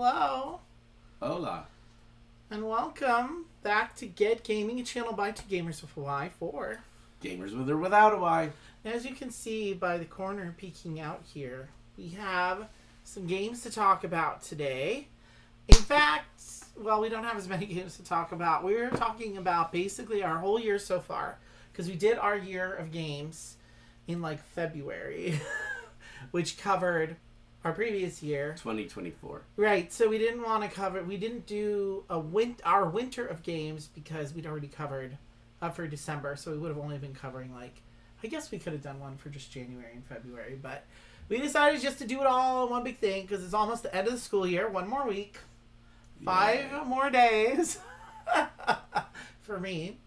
Hello. Hola. And welcome back to Get Gaming, a channel by two gamers with a Y for Gamers with or without a Y. As you can see by the corner peeking out here, we have some games to talk about today. In fact, well, we don't have as many games to talk about. We're talking about basically our whole year so far, because we did our year of games in like February, which covered our previous year, 2024. Right, so we didn't want to cover. We didn't do our winter of games because we'd already covered up for December. So we would have only been covering I guess we could have done one for just January and February, but we decided just to do it all in one big thing because it's almost the end of the school year. One more week, 5 more days for me,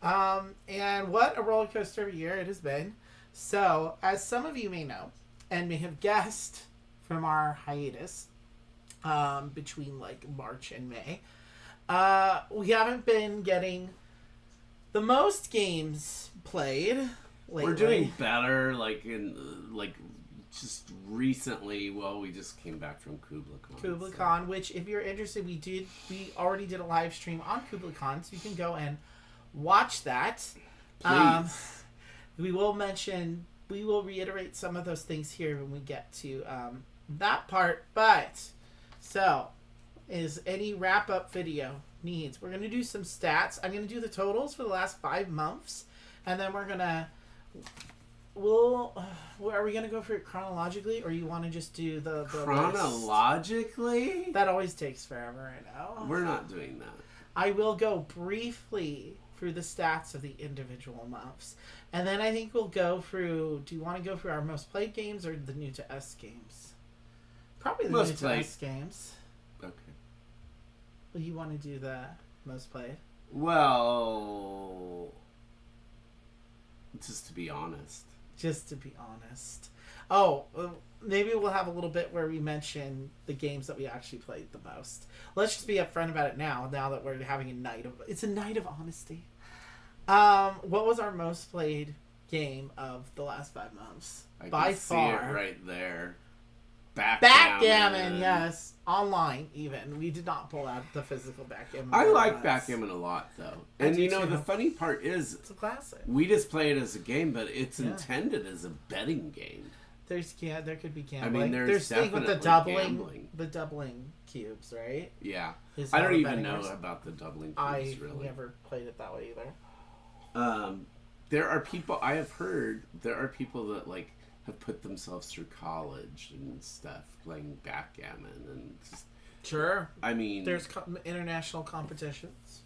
and what a roller coaster of a year it has been. So, as some of you may know, and may have guessed from our hiatus between March and May, we haven't been getting the most games played lately. We're doing better just recently. Well, we just came back from KublaCon. Which, if you're interested, we already did a live stream on KublaCon, so you can go and watch that. Please. We will reiterate some of those things here when we get to that part, but so is any wrap-up video needs. We're going to do some stats. I'm going to do the totals for the last 5 months, and then are we going to go for it chronologically, or you want to just do the chronologically list? That always takes forever, I know. We're not doing that. I will go briefly through the stats of the individual months, and then I think we'll go through. Do you want to go through our most played games or the new to us games? Probably the most new played to us games. Okay. Well, you want to do the most played? Well, just to be honest. Oh, maybe we'll have a little bit where we mention the games that we actually played the most. Let's just be upfront about it now that we're having it's a night of honesty. What was our most played game of the last 5 months? By far. See it right there. Backgammon, yes. Online, even. We did not pull out the physical backgammon. I like backgammon a lot, though. And the funny part is, it's a classic. We just play it as a game, but it's intended as a betting game. There could be gambling. I mean, there's definitely with the doubling cubes, right? Yeah. I don't even know about the doubling cubes, really. I never played it that way either. There are people, I have heard, that have put themselves through college and stuff playing backgammon and just, sure. I mean, there's international competitions,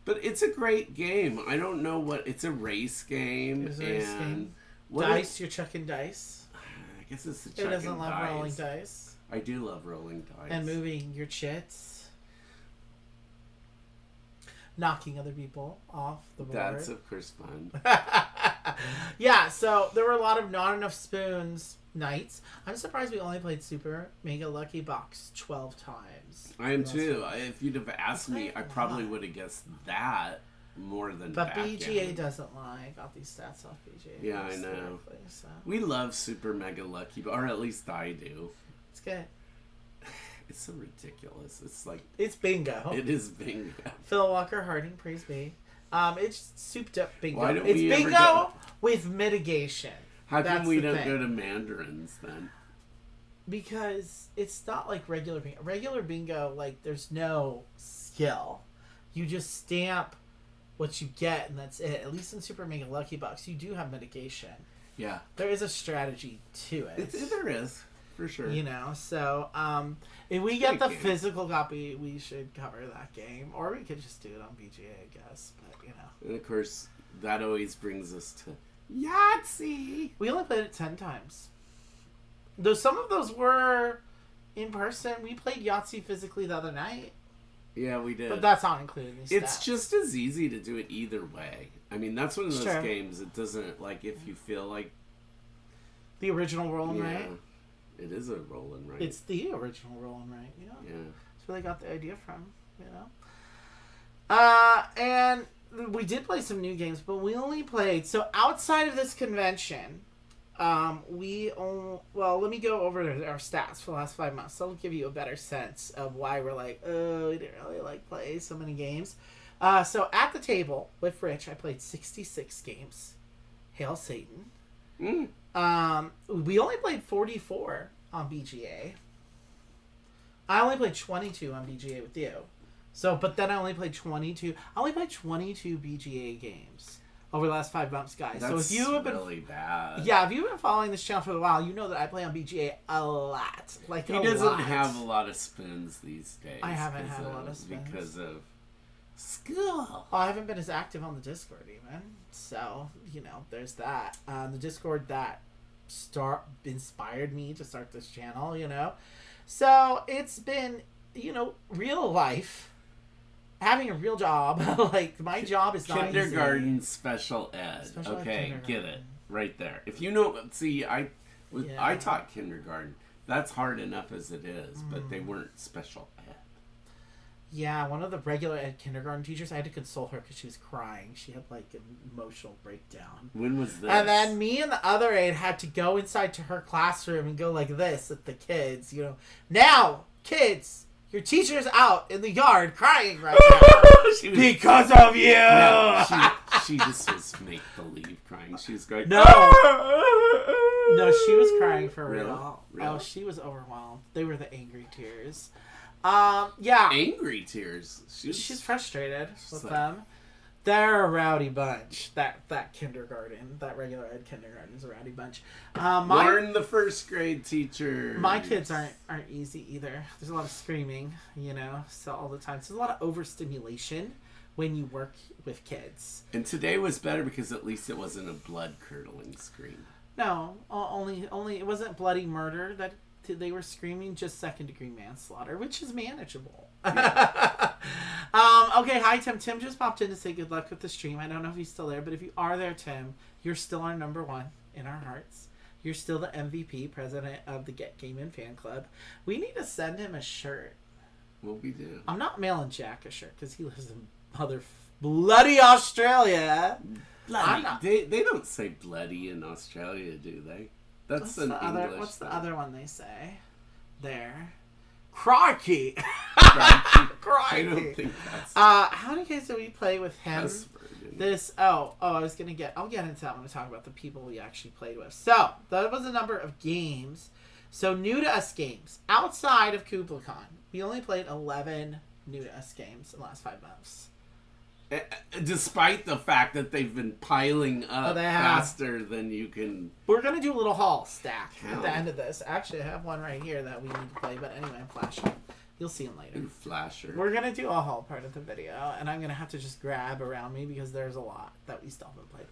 but it's a great game. I don't know it's a race game. It's a race game. You're chucking dice. I guess it's the chucking dice. Who doesn't love rolling dice? I do love rolling dice and moving your chits. Knocking other people off the board. That's, of course, fun. Yeah, so there were a lot of not enough spoons nights. I'm surprised we only played Super Mega Lucky Box 12 times. I am too. If you'd have asked me, I probably would have guessed that more than backgammon. BGA doesn't lie. I got these stats off BGA. Yeah, I know. So. We love Super Mega Lucky, or at least I do. It's good. It's so ridiculous. It's bingo. It is bingo. Phil Walker Harding, praise be. It's souped up bingo. Why don't it's we bingo with mitigation. How come we don't go to Mandarins then? Because it's not like regular bingo. Regular bingo, there's no skill. You just stamp what you get, and that's it. At least in Super Mega Lucky Box, you do have mitigation. Yeah. There is a strategy to it. There is. For sure. So if we get the physical copy, we should cover that game. Or we could just do it on BGA, I guess. But, And, of course, that always brings us to Yahtzee. We only played it 10 times. Though some of those were in person. We played Yahtzee physically the other night. Yeah, we did. But that's not included in these stats. It's just as easy to do it either way. I mean, that's one of those games. It doesn't, if you feel like... The original roll and write? It is a roll and write. It's the original roll and write, Yeah. That's where they got the idea from, And we did play some new games, but we only played... So outside of this convention, Well, let me go over our stats for the last 5 months. That'll give you a better sense of why we're like, oh, we didn't really like play so many games. So at the table with Rich, I played 66 games. Hail Satan. We only played 44 on BGA. I only played 22 on BGA with you. So, but then I only played 22. I only played 22 BGA games over the last 5 months, guys. That's so if you have been really bad. Yeah, if you've been following this channel for a while, you know that I play on BGA a lot. Like he doesn't have a lot of spins these days. I haven't had a lot of spins because of school. I haven't been as active on the Discord even. So, there's that. The Discord that inspired me to start this channel, So, it's been, real life. Having a real job. Like, my job is not kindergarten easy. special ed. Special ed okay, kindergarten. get it. Right there. If you know, see, I taught kindergarten. That's hard enough as it is, but they weren't special ed. Yeah, one of the regular ed kindergarten teachers, I had to console her because she was crying. She had, like, an emotional breakdown. When was this? And then me and the other aide had to go inside to her classroom and go like this at the kids, Now, kids, your teacher's out in the yard crying right now. Because of you! No, she just was make-believe crying. She was going, No, she was crying for real. Really? Oh, she was overwhelmed. They were the angry tears. Yeah. Angry tears. She's frustrated with them. They're a rowdy bunch. That kindergarten, that regular ed kindergarten is a rowdy bunch. Warn the first grade teacher. My kids aren't easy either. There's a lot of screaming, so all the time. So there's a lot of overstimulation when you work with kids. And today was better because at least it wasn't a blood-curdling scream. No, only it wasn't bloody murder that they were screaming, just second-degree manslaughter, which is manageable. Yeah. Okay, hi Tim. Tim just popped in to say good luck with the stream. I don't know if he's still there, but if you are there, Tim, you're still our number one in our hearts. You're still the MVP, president of the Get Gaming fan club. We need to send him a shirt. What we do? I'm not mailing Jack a shirt because he lives in bloody Australia. Bloody. They don't say bloody in Australia, do they? That's an English. What's the other one they say? There. Crikey. I don't think that's. How many games did we play with him? I'll get into that when I talk about the people we actually played with. So, that was a number of games. So, new to us games. Outside of KublaCon, we only played 11 new to us games in the last 5 months. Despite the fact that they've been piling up faster than you can. We're going to do a little haul stack at the end of this. Actually, I have one right here that we need to play, but anyway, I'm flashing. You'll see them later. Flasher. We're going to do a haul part of the video, and I'm going to have to just grab around me because there's a lot that we still haven't played.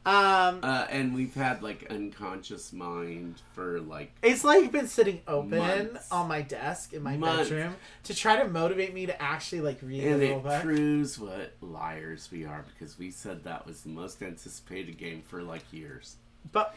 And we've had like Unconscious Mind for like it's like been sitting open months. On my desk in my bedroom to try to motivate me to actually like read a little bit. And it proves what liars we are because we said that was the most anticipated game for like years. But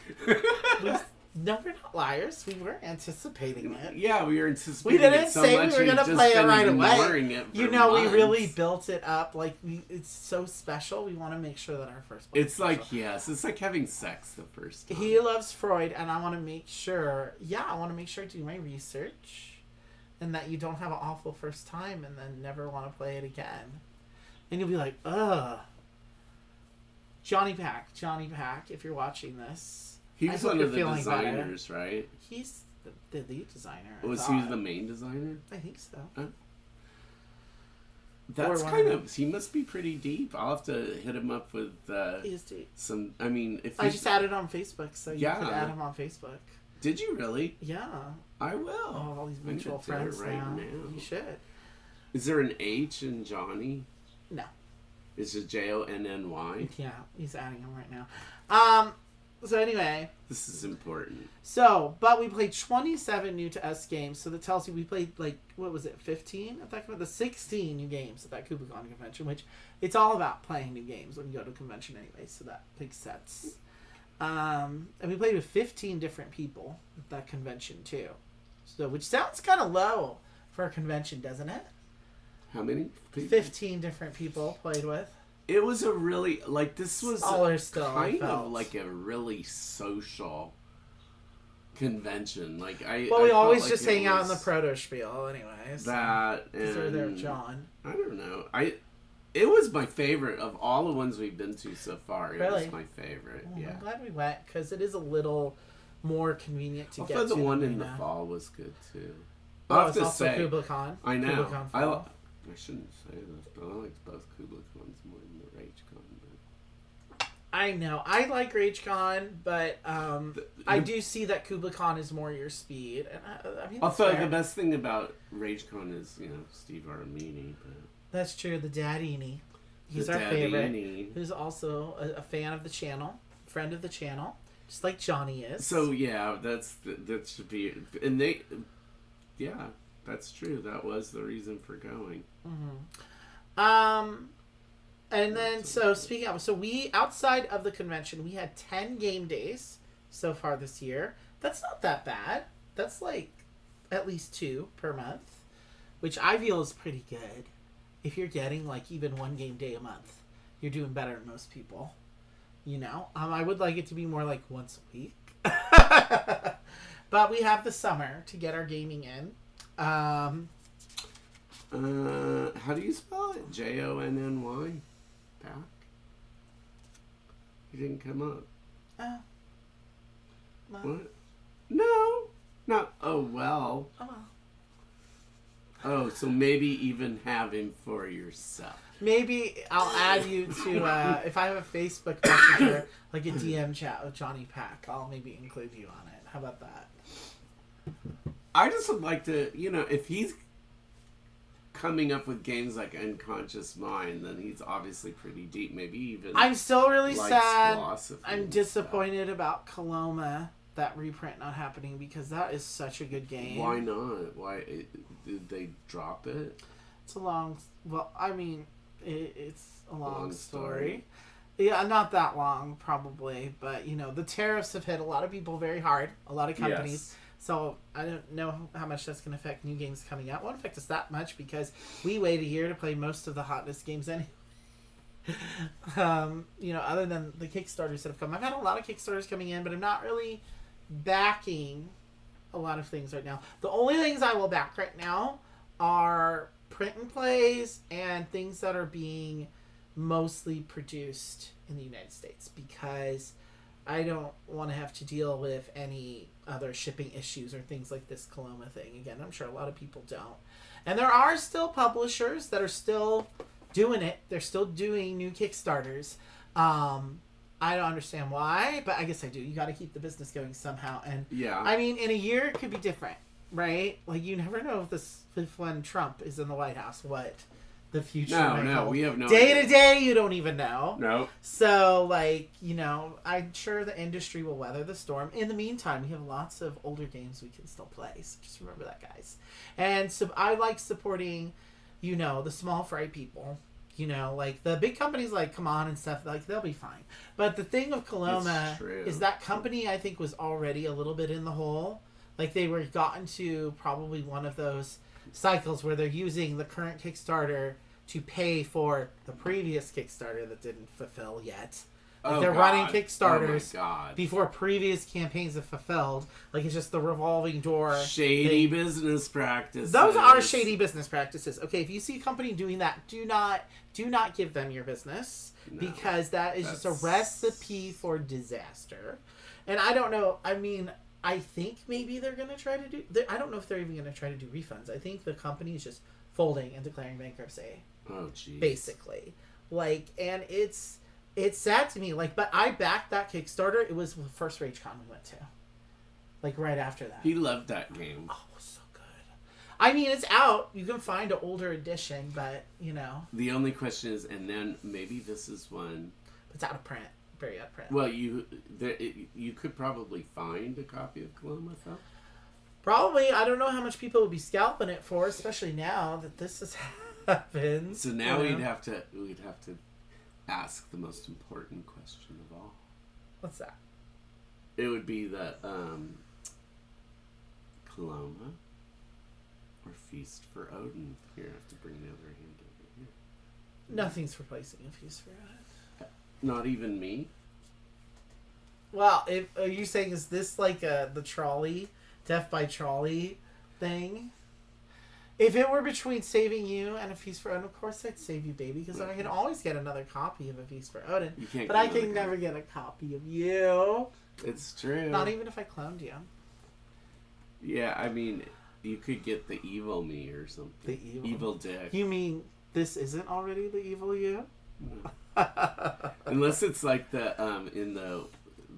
no, we're not liars. We were anticipating it. Yeah, we were anticipating. We didn't it so say much we were going to play it right away. We really built it up. Like it's so special. We want to make sure that our first. It's like it's like having sex the first time. He loves Freud, and I want to make sure. Yeah, I want to make sure to do my research, and that you don't have an awful first time, and then never want to play it again. And you'll be like, ugh. Johnny Pack, if you're watching this. He's one of the designers, right? He's the lead designer. Was he the main designer? I think so. That's kind of. He must be pretty deep. I'll have to hit him up with he is deep. some. I mean, if I just added on Facebook, so you could add him on Facebook. Did you really? Yeah. I will. Oh, all these mutual friends now. You should. Is there an H in Johnny? No. Is it Jonny? Yeah, he's adding him right now. So anyway. This is important. So, but we played 27 new to us games. So that tells you we played like, what was it, 15 at that convention? The 16 new games at that KublaCon convention, which it's all about playing new games when you go to a convention anyway. So that makes sense. And we played with 15 different people at that convention too. So, which sounds kind of low for a convention, doesn't it? How many people? 15 different people played with. It was a really, like, this was kind of like a really social convention. Like I Well, we felt always like just it hang out in the was proto spiel, anyways. that, Because we're there with and John. I don't know. It was my favorite of all the ones we've been to so far. It Really? was my favorite. Well, Yeah. I'm glad we went because it is a little more convenient to I get thought to. the one than in the now. fall was good too. Well, I have it's to also say, KublaCon. I know. KublaCon I fall. shouldn't say this, but I liked both KublaCons more than the RageCon. I know. I like RageCon, but I do see that KublaCon is more your speed. And I mean, that's Also, fair. the best thing about RageCon is, Steve Armini. But That's true. The Dadini. He's the our favorite. Dadini. Who's also a fan of the channel, friend of the channel, just like Johnny is. So yeah, that should be, and yeah, that's true. That was the reason for going. And then so speaking of, so we outside of the convention, we had 10 game days so far this year. That's not that bad. That's like at least 2 per month, which I feel is pretty good. If you're getting like even 1 game day a month, you're doing better than most people. I would like it to be more like once a week. But we have the summer to get our gaming in. How do you spell it? Jonny? Pack? You didn't come up. Well, What? No. Not. Oh well. oh well. Oh, so maybe even have him for yourself. Maybe I'll add you to, if I have a Facebook Messenger, like a DM chat with Johnny Pack, I'll maybe include you on it. How about that? I just would like to, if he's coming up with games like Unconscious Mind, then he's obviously pretty deep. Maybe even I'm still really likes sad. philosophy I'm and disappointed about KublaCon, that reprint not happening, because that is such a good game. stuff. Why not? Why did they drop it? It's a long, well, I mean, it's a long story. Yeah, not that long, probably. But, the tariffs have hit a lot of people very hard, a lot of companies. Yes. So I don't know how much that's going to affect new games coming out. It won't affect us that much because we wait a year to play most of the hotness games anyway. Other than the Kickstarters that have come. I've had a lot of Kickstarters coming in, but I'm not really backing a lot of things right now. The only things I will back right now are print and plays and things that are being mostly produced in the United States, because I don't want to have to deal with any other shipping issues or things like this Coloma thing. Again, I'm sure a lot of people don't. And there are still publishers that are still doing it. They're still doing new Kickstarters. I don't understand why, but I guess I do. You got to keep the business going somehow. And Yeah. I mean, in a year, it could be different, right? Like, you never know if when Trump is in the White House, what the future may hold. We have no Day idea. to day, you don't even know. No. So, I'm sure the industry will weather the storm. In the meantime, we have lots of older games we can still play. So just remember that, guys. And so I like supporting, the small fry people. Like the big companies like Come On and stuff, like they'll be fine. But the thing with Coloma is that company, I think, was already a little bit in the hole. Like they were gotten to probably one of those cycles where they're using the current Kickstarter to pay for the previous Kickstarter that didn't fulfill yet. Like they're running Kickstarters before previous campaigns have fulfilled. Like it's just the revolving door. Shady business practices. Those are shady business practices. Okay, if you see a company doing that, do not give them your business, because that is just a recipe for disaster. And I don't know. I mean, I think maybe they're going to try to do... I don't know if they're even going to try to do refunds. I think the company is just folding and declaring bankruptcy. Oh, jeez. Basically. And it's sad to me. But I backed that Kickstarter. It was the first RageCon we went to. Right after that. He loved that game. Oh, it was so good. I mean, it's out. You can find an older edition, but, The only question is, and then maybe this is one... It's out of print. Very out of print. Well, you could probably find a copy of Coloma, though. Probably. I don't know how much people would be scalping it for, especially now that this has happened. So now we'd have to ask the most important question of all. What's that? It would be the Coloma or Feast for Odin. Here, I have to bring the other hand over here. Nothing's replacing a Feast for Odin. Not even me? Well, are you saying is this like the trolley, death by trolley thing? If it were between saving you and A Feast for Odin, of course I'd save you, baby, because I can always get another copy of A Feast for Odin. But I can never get a copy of you. It's true. Not even if I cloned you. Yeah, I mean, you could get the evil me or something. The evil dick. You mean this isn't already the evil you? No. Unless it's like the in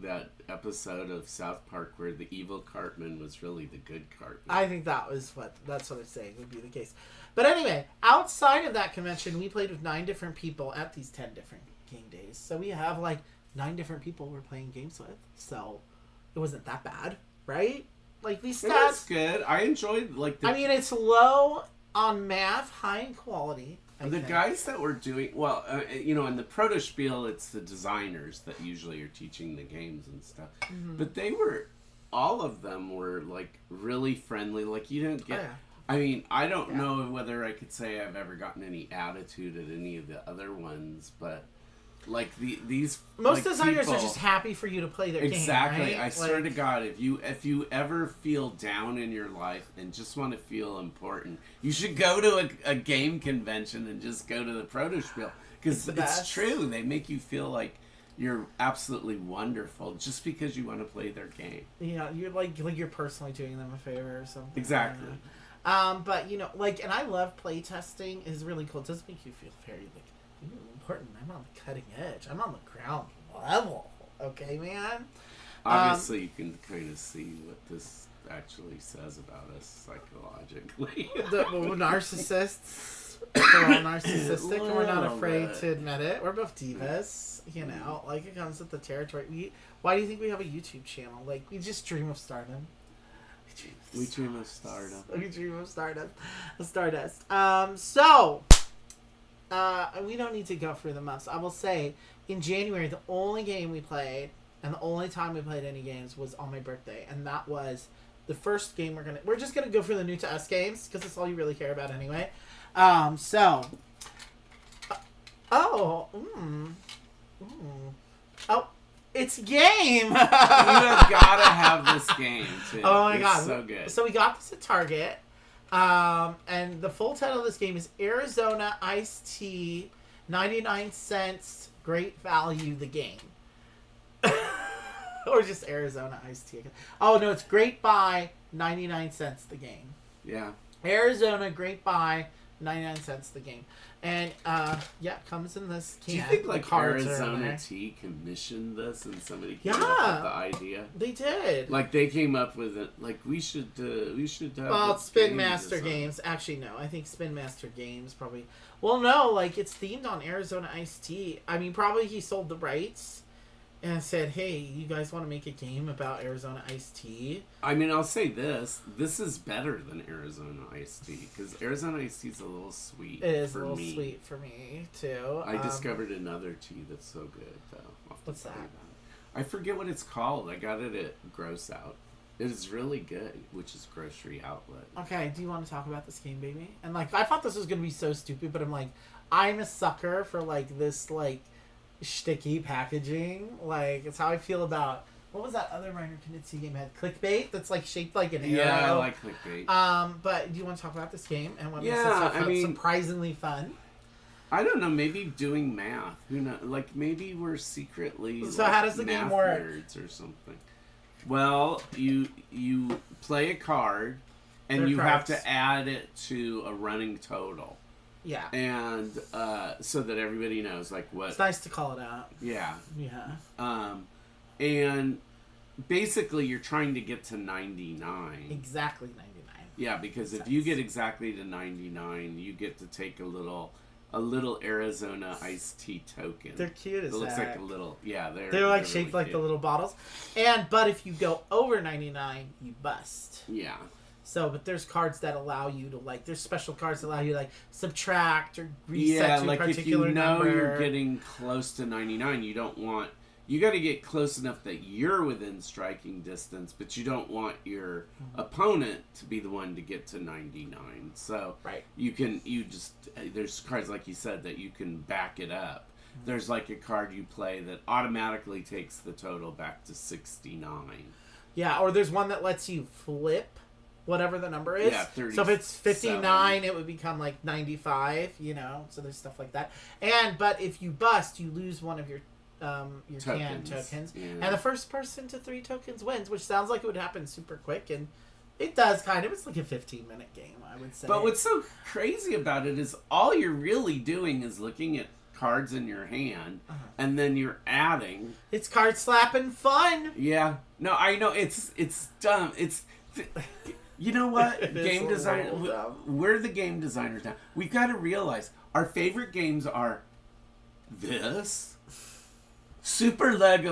that episode of South Park where the evil Cartman was really the good Cartman. I think that's what I'm saying would be the case. But anyway, outside of that convention, we played with 9 different people at these 10 different game days. So we have like 9 different people we're playing games with. So it wasn't that bad, right? Like these stats. That's good. I enjoyed I mean, it's low on math, high in quality. The guys that were doing in the proto spiel, it's the designers that usually are teaching the games and stuff. Mm-hmm. But all of them were like really friendly. Like you didn't get. Oh, yeah. I mean, I don't know whether I could say I've ever gotten any attitude at any of the other ones, but like these most designers are just happy for you to play their game. Exactly. Right? I swear to God, if you ever feel down in your life and just want to feel important, you should go to a game convention and just go to the proto spiel, because it's true. They make you feel like you're absolutely wonderful just because you want to play their game. Yeah, you're like you're personally doing them a favor or something. Exactly. But and I love play testing. It's really cool. It does make you feel very important. I'm on the cutting edge. I'm on the ground level. Okay, man. Obviously, you can kind of see what this actually says about us psychologically. We're narcissists. We're all narcissistic, and we're not afraid to admit it. We're both divas. Like it comes with the territory. Why do you think we have a YouTube channel? Like we just dream of stardom. We dream of stardom. We dream of stardom. Stardust. So. We don't need to go through the months. I will say, in January, the only game we played, and the only time we played any games, was on my birthday, and that was the first game we're just gonna go for the new to us games because that's all you really care about anyway. It's game. You have gotta have this game too. Oh my God, so good. So we got this at Target. And the full title of this game is Arizona Iced Tea, 99 cents, great value, the game. Or just Arizona Iced Tea. Oh, no, it's great buy, 99 cents, the game. Yeah. Arizona, great buy, 99 cents, the game. And, it comes in this can. Do you think, like, Arizona Tea commissioned this and somebody came up with the idea? They did. Like, they came up with it, like, we should have... Well, it's Spin Master Games. Actually, no. I think Spin Master Games probably... Well, no, like, it's themed on Arizona Iced Tea. I mean, probably he sold the rights and said, hey, you guys want to make a game about Arizona Iced Tea? I mean, I'll say this. This is better than Arizona Iced Tea, because Arizona Iced Tea is a little sweet. It is a little sweet for me, too. I discovered another tea that's so good, though. What's that? I forget what it's called. I got it at Gross Out. It is really good, which is Grocery Outlet. Okay, do you want to talk about this game, baby? And, like, I thought this was going to be so stupid, but I'm like, I'm a sucker for, like, this, like, shticky packaging. Like, it's how I feel about... What was that other Reiner Knizia game had? Clickbait? That's, like, shaped like an arrow. Yeah, I like Clickbait. But do you want to talk about this game? And what makes it surprisingly fun? I don't know, maybe doing math. Who knows? Like, maybe we're secretly so how does the game work? Nerds or something. Well, you play a card, and you have to add it to a running total. Yeah. And so that everybody knows, like, what... It's nice to call it out. Yeah. Yeah. And basically, you're trying to get to 99. Exactly 99. Yeah, because if you get exactly to 99, you get to take a little Arizona iced tea token. They're cute as heck. It looks like a little... Yeah, they're like shaped really like the little bottles. But if you go over 99, you bust. Yeah. So, but there's cards that allow you to, like, there's special cards that allow you to, like, subtract or reset to a particular number. If you know you're getting close to 99, you don't want... You got to get close enough that you're within striking distance, but you don't want your opponent to be the one to get to 99. So, right. there's cards, like you said, that you can back it up. there's like a card you play that automatically takes the total back to 69. Yeah, or there's one that lets you flip whatever the number is. Yeah, 30. So if it's 59, it would become like 95, so there's stuff like that. But if you bust, you lose one of your can tokens. Yeah. And the first person to 3 tokens wins, which sounds like it would happen super quick, and it does kind of. It's like a 15-minute game, I would say. But what's so crazy about it is all you're really doing is looking at cards in your hand, and then you're adding. It's card slapping fun. Yeah. No, I know. It's dumb. You know what? Game design. We're the game designers now. We've got to realize our favorite games are this. Super mega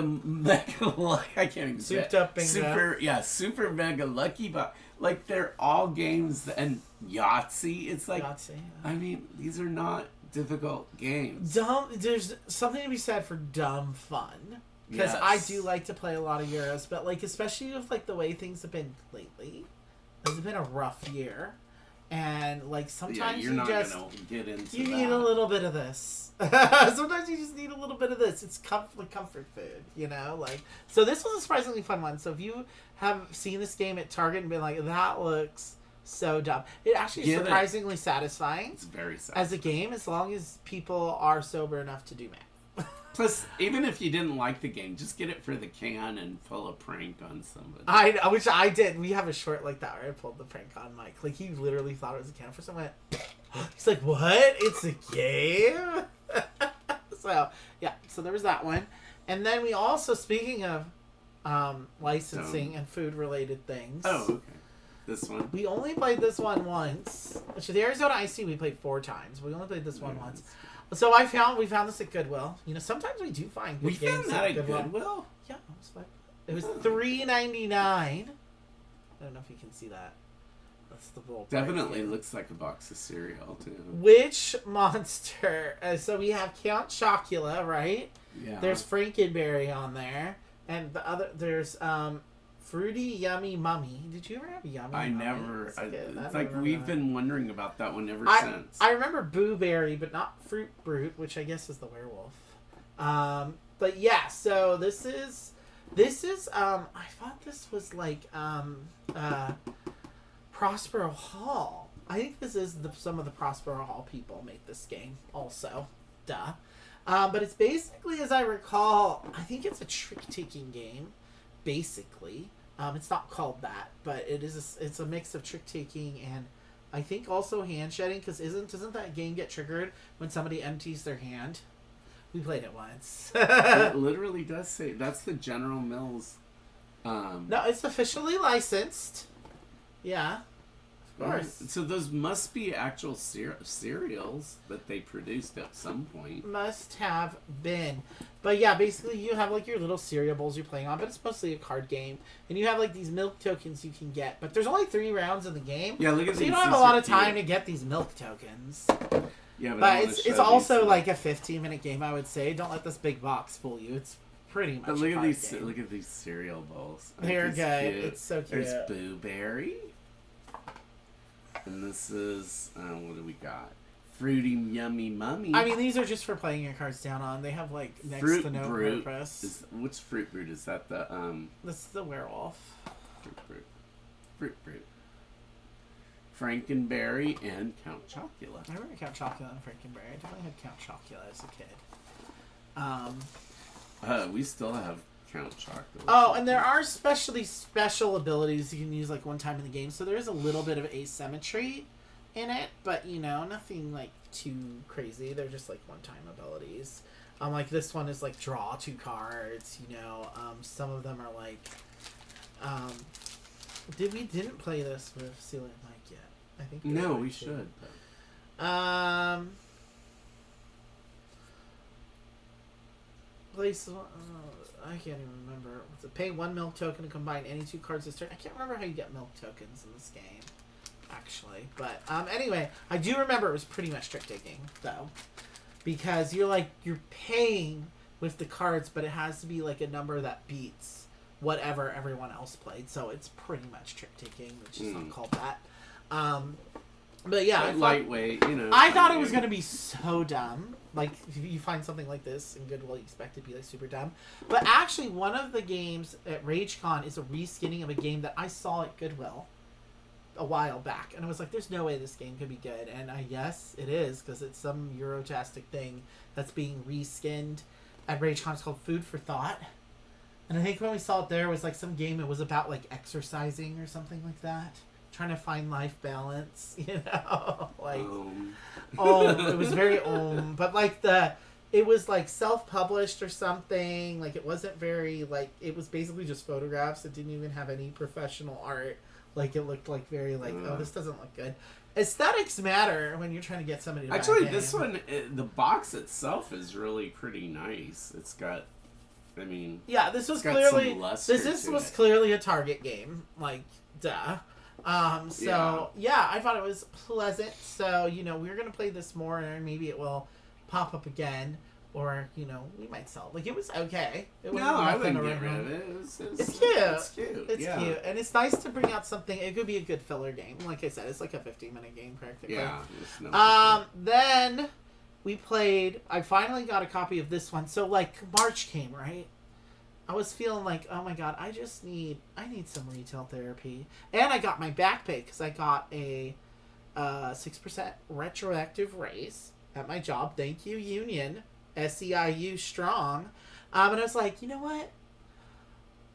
I can't even say Souped up bingo. Super mega lucky box. Like they're all games, and Yahtzee. It's like Yahtzee, yeah. I mean, these are not difficult games. There's something to be said for dumb fun, because I do like to play a lot of Euros, but like especially with like the way things have been lately, it's been a rough year. And like sometimes you're not gonna get into you that. need a little bit of this. Sometimes you just need a little bit of this. It's comfort food, like. So this was a surprisingly fun one. So if you have seen this game at Target and been like, that looks so dumb, it actually is surprisingly satisfying. It's very satisfying as a game, as long as people are sober enough to do math. Plus, even if you didn't like the game, just get it for the can and pull a prank on somebody. I which I did. We have a short like that where I pulled the prank on Mike. Like, he literally thought it was a can. For some went, he's like, what? It's a game? So there was that one. And then we also, speaking of licensing and food-related things. Oh, okay. This one. We only played this one once. So the Arizona IC we played 4 times. We only played this one once. So we found this at Goodwill. Sometimes we do find good games at Goodwill. Yeah, it was fun. It was $3.99. I don't know if you can see that. That's the little. Definitely looks like a box of cereal too. Which monster? So we have Count Chocula, right? Yeah. There's Frankenberry on there, and there's Fruity Yummy Mummy. Did you ever have Yummy? I Mummy? never. It's like we've been wondering about that one ever since. I remember Boo Berry, but not Fruit Brute, which I guess is the werewolf. But yeah, so this is. I thought this was like Prospero Hall. I think this is some of the Prospero Hall people made this game also. Duh. But it's basically, as I recall, I think it's a trick-taking game. Basically, it's not called that, but it's a mix of trick-taking and I think also hand shedding. Because doesn't that game get triggered when somebody empties their hand? We played it once. It literally does say that's the General Mills. No, it's officially licensed. Yeah, of course. So those must be actual cereals that they produced at some point. Must have been. But yeah, basically you have like your little cereal bowls you're playing on, but it's mostly a card game. And you have like these milk tokens you can get. But there's only 3 rounds in the game. Yeah, look at so these. You don't have a lot of time to get these milk tokens. Yeah, but it's also like a 15-minute game, I would say. Don't let this big box fool you. It's pretty much. But look at these cereal bowls. They're good. It's so cute. There's Boo Berry. And this is what do we got? Fruity Yummy Mummy. I mean, these are just for playing your cards down on. They have like next to no purpose. What's Fruit Brute? Is that the This is the werewolf. Fruit Brute. Frankenberry and Count Chocula. I remember Count Chocula and Frankenberry. I definitely had Count Chocula as a kid. We still have Count Chocula. Oh, and there are special abilities you can use like one time in the game. So there is a little bit of asymmetry in it, but nothing like too crazy. They're just like one-time abilities. Like this one is like draw 2 cards. Some of them are like. We didn't play this with Seal and Mike yet. I think. No, we should. Place. I can't even remember. Pay 1 milk token to combine any 2 cards this turn. I can't remember how you get milk tokens in this game, actually. But anyway, I do remember it was pretty much trick taking though, because you're paying with the cards, but it has to be like a number that beats whatever everyone else played. So it's pretty much trick taking, which is not called that. But yeah, But lightweight, you know. I thought it was going to be so dumb. Like, if you find something like this in Goodwill, you expect it to be, like, super dumb. But actually, one of the games at RageCon is a reskinning of a game that I saw at Goodwill a while back. And I was like, there's no way this game could be good. And yes, it is, because it's some Eurotastic thing that's being reskinned at RageCon. It's called Food for Thought. And I think when we saw it there, it was, like, some game. It was about, like, exercising or something like that. Trying to find life balance, you know, like, it was very but like it was like self-published or something, like it wasn't very, like, it was basically just photographs. It didn't even have any professional art. Like, it looked like very, like, oh, this doesn't look good. Aesthetics matter when you're trying to get somebody to buy a game. This one, the box itself is really pretty nice. It's got, I mean, yeah, this was clearly clearly a Target game, like, duh. I thought it was pleasant. So, you know, we're going to play this more, and maybe it will pop up again, or, you know, we might sell it. Like, it was okay. I wouldn't get rid of it. It's cute. It's cute. It's cute. And it's nice to bring out something. It could be a good filler game. Like I said, it's like a 15-minute game, practically. Yeah. Then I finally got a copy of this one. So, like, March came, right? I was feeling like, oh my god, I need some retail therapy. And I got my back pay because I got a 6% retroactive raise at my job. Thank you, Union. SEIU strong. And I was like, you know what?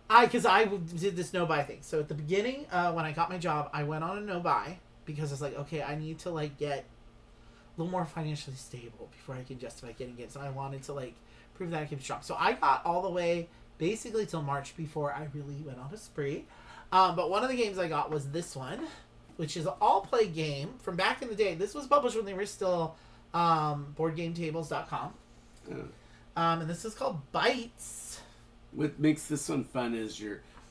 Because I did this no-buy thing. So at the beginning, when I got my job, I went on a no-buy because I was like, okay, I need to, like, get a little more financially stable before I can justify getting it. So I wanted to, like, prove that I can be strong. So I got all the way basically till March before I really went on a spree. But one of the games I got was this one, which is an all-play game from back in the day. This was published when they were still BoardGameTables.com. Yeah. And this is called Bites. What makes this one fun is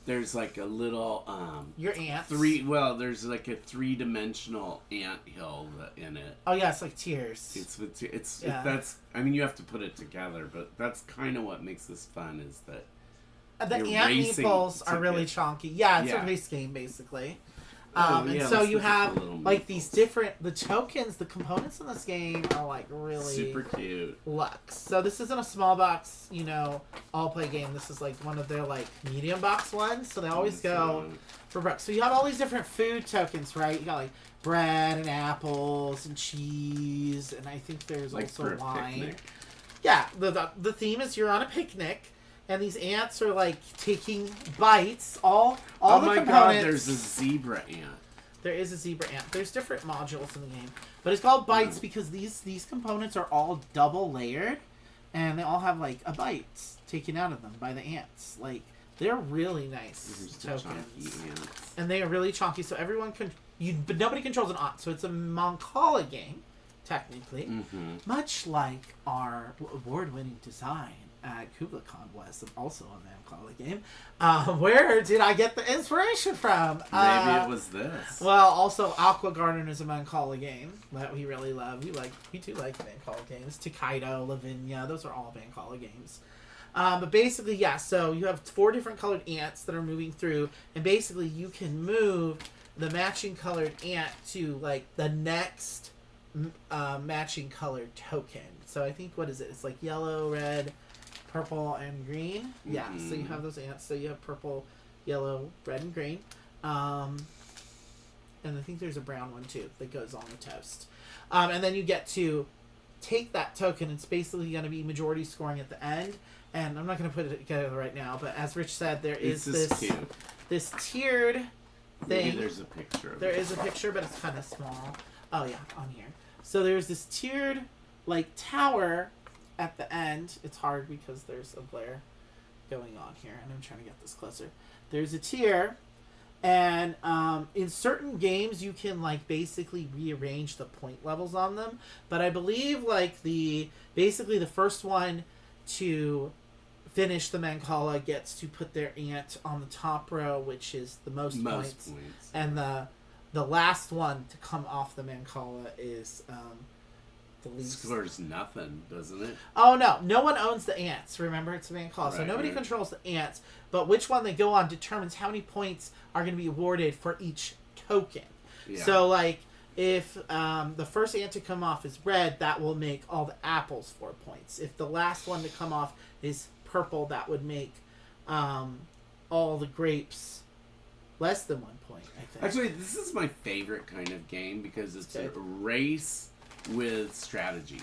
there's like a little your ants. There's like a 3-dimensional ant hill in it. Oh yeah, it's like tiers. I mean, you have to put it together, but that's kind of what makes this fun is that the ant meeples are really chunky. Yeah, it's a race game basically. So you have like these different, the tokens, the components in this game are like really super cute. Luxe. So this isn't a small box, you know, all play game. This is like one of their like medium box ones. So they always go for bucks. So you have all these different food tokens, right? You got like bread and apples and cheese, and I think there's like also wine. Picnic. Yeah, the theme is you're on a picnic. And these ants are like taking bites. All the components. Oh my god! There's a zebra ant. There is a zebra ant. There's different modules in the game, but it's called bites because these components are all double layered, and they all have like a bite taken out of them by the ants. Like they're really nice tokens, and they are really chunky. So everyone but nobody controls an ant. So it's a Mancala game, technically, much like our award-winning design at KublaCon was also a Mancala game. Where did I get the inspiration from? Maybe it was this. Well, also Aqua Garden is a Mancala game that we really love. We do like Mancala games. Takedo, Lavinia, those are all Mancala games. But basically, yeah, so you have 4 different colored ants that are moving through, and basically you can move the matching colored ant to like the next matching colored token. So I think, what is it? It's like yellow, red, purple, and green. Yeah, so you have those ants. So you have purple, yellow, red, and green. And I think there's a brown one too that goes on the toast. And then you get to take that token. It's basically going to be majority scoring at the end. And I'm not going to put it together right now, but as Rich said, there is this tiered thing. Maybe there's a picture. There is a picture, but it's kind of small. Oh yeah, on here. So there's this tiered like tower at the end. It's hard because there's a glare going on here, and I'm trying to get this closer. There's a tier, and in certain games you can like basically rearrange the point levels on them, but I believe like the first one to finish the Mancala gets to put their ant on the top row, which is the most points. And the last one to come off the Mancala is the least. Scores nothing, doesn't it? Oh no one owns the ants. Remember, it's a Mancala, so nobody controls the ants. But which one they go on determines how many points are going to be awarded for each token. Yeah. So like if the first ant to come off is red, that will make all the apples 4 points. If the last one to come off is purple, that would make all the grapes less than 1 point, I think. Actually, this is my favorite kind of game because it's a race with strategy.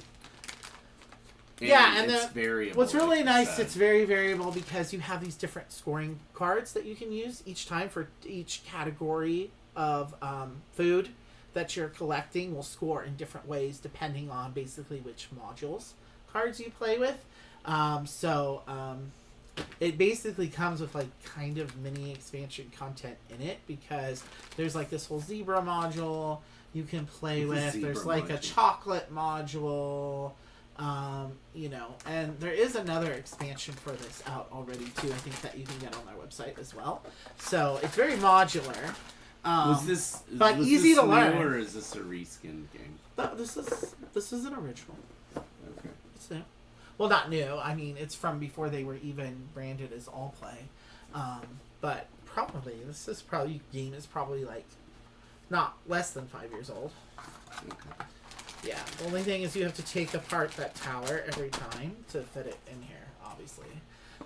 And it's variable. What's really nice, it's very variable because you have these different scoring cards that you can use each time for each category of food that you're collecting will score in different ways depending on basically which modules cards you play with. It basically comes with like kind of mini expansion content in it because there's like this whole zebra module you can play with. There's like a chocolate module. And there is another expansion for this out already too. I think that you can get on their website as well. So it's very modular. Easy to learn. Or is this a reskinned game? This is an original. Okay. It's new. Well, not new. I mean, it's from before they were even branded as All Play. But probably game is probably like not less than 5 years old. Okay. Yeah, the only thing is you have to take apart that tower every time to fit it in here, obviously.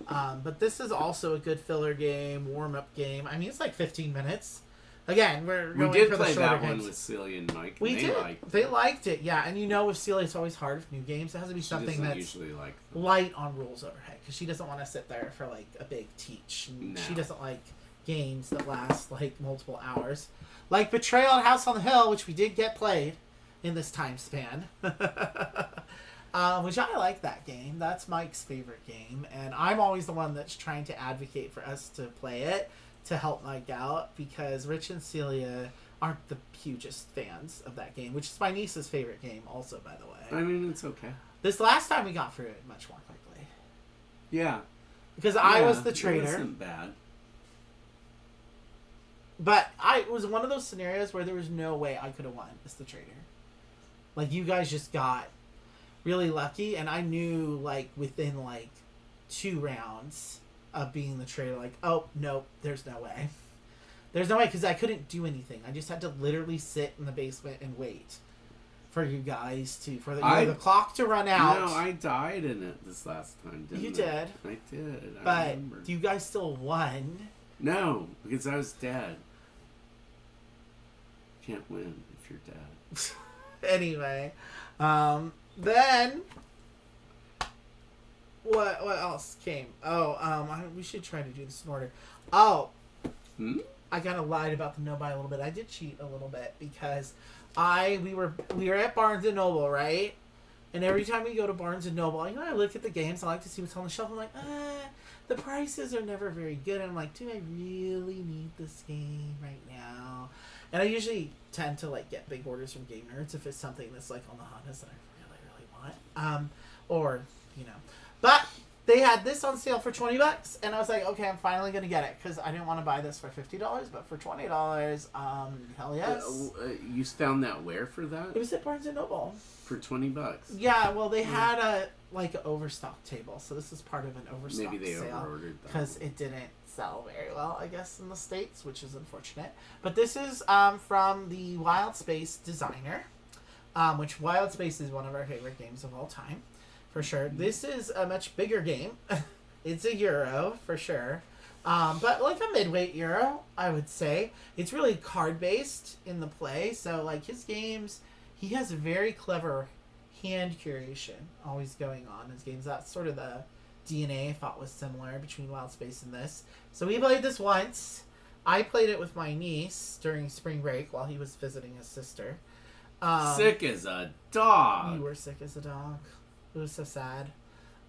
But this is also a good filler game, warm-up game. I mean, it's like 15 minutes. Again, we did for play the that games. one with Celia and Mike. We did. They liked it, yeah. And with Celia, it's always hard with new games. It has to be something that's usually light on rules overhead because she doesn't want to sit there for like a big teach. No. She doesn't like games that last like multiple hours, like Betrayal and House on the Hill, which we did get played in this time span. Which I like that game. That's Mike's favorite game, and I'm always the one that's trying to advocate for us to play it to help Mike out because Rich and Celia aren't the hugest fans of that game, which is my niece's favorite game also, by the way. I mean, it's okay. This last time we got through it much more quickly. Yeah. Because I was the traitor. It wasn't bad. But it was one of those scenarios where there was no way I could have won as the traitor. Like, you guys just got really lucky, and I knew, like, within, like, 2 rounds of being the traitor, like, oh, no, there's no way. There's no way, because I couldn't do anything. I just had to literally sit in the basement and wait for you guys for the clock to run out. No, I died in it this last time, didn't I? You did. I did. But remember. You guys still won. No, because I was dead. Can't win if you're dead. Anyway, then what else came? We should try to do this in order. I kind of lied about the no-buy a little bit. I did cheat a little bit because we were at Barnes and Noble, right? And every time we go to Barnes and Noble, I look at the games. I like to see what's on the shelf. I'm like, the prices are never very good. And I'm like, do I really need this game right now? And I usually tend to like get big orders from Game Nerds if it's something that's like on the hot list that I really, really want. But they had this on sale for $20, and I was like, okay, I'm finally gonna get it because I didn't want to buy this for $50, but for $20, hell yes. You found that where for that? It was at Barnes and Noble for $20. Yeah, well, they had an overstock table, so this is part of an overstock Maybe they sale overordered that because it didn't sell very well, I guess, in the States, which is unfortunate. But this is from the Wild Space designer, which Wild Space is one of our favorite games of all time, for sure. This is a much bigger game. It's a Euro, for sure. But like a midweight Euro, I would say. It's really card-based in the play, so like his games, he has a very clever hand curation always going on in his games. That's sort of the DNA I thought was similar between Wild Space and this. So we played this once. I played it with my niece during spring break while he was visiting his sister. Sick as a dog. You were sick as a dog. It was so sad.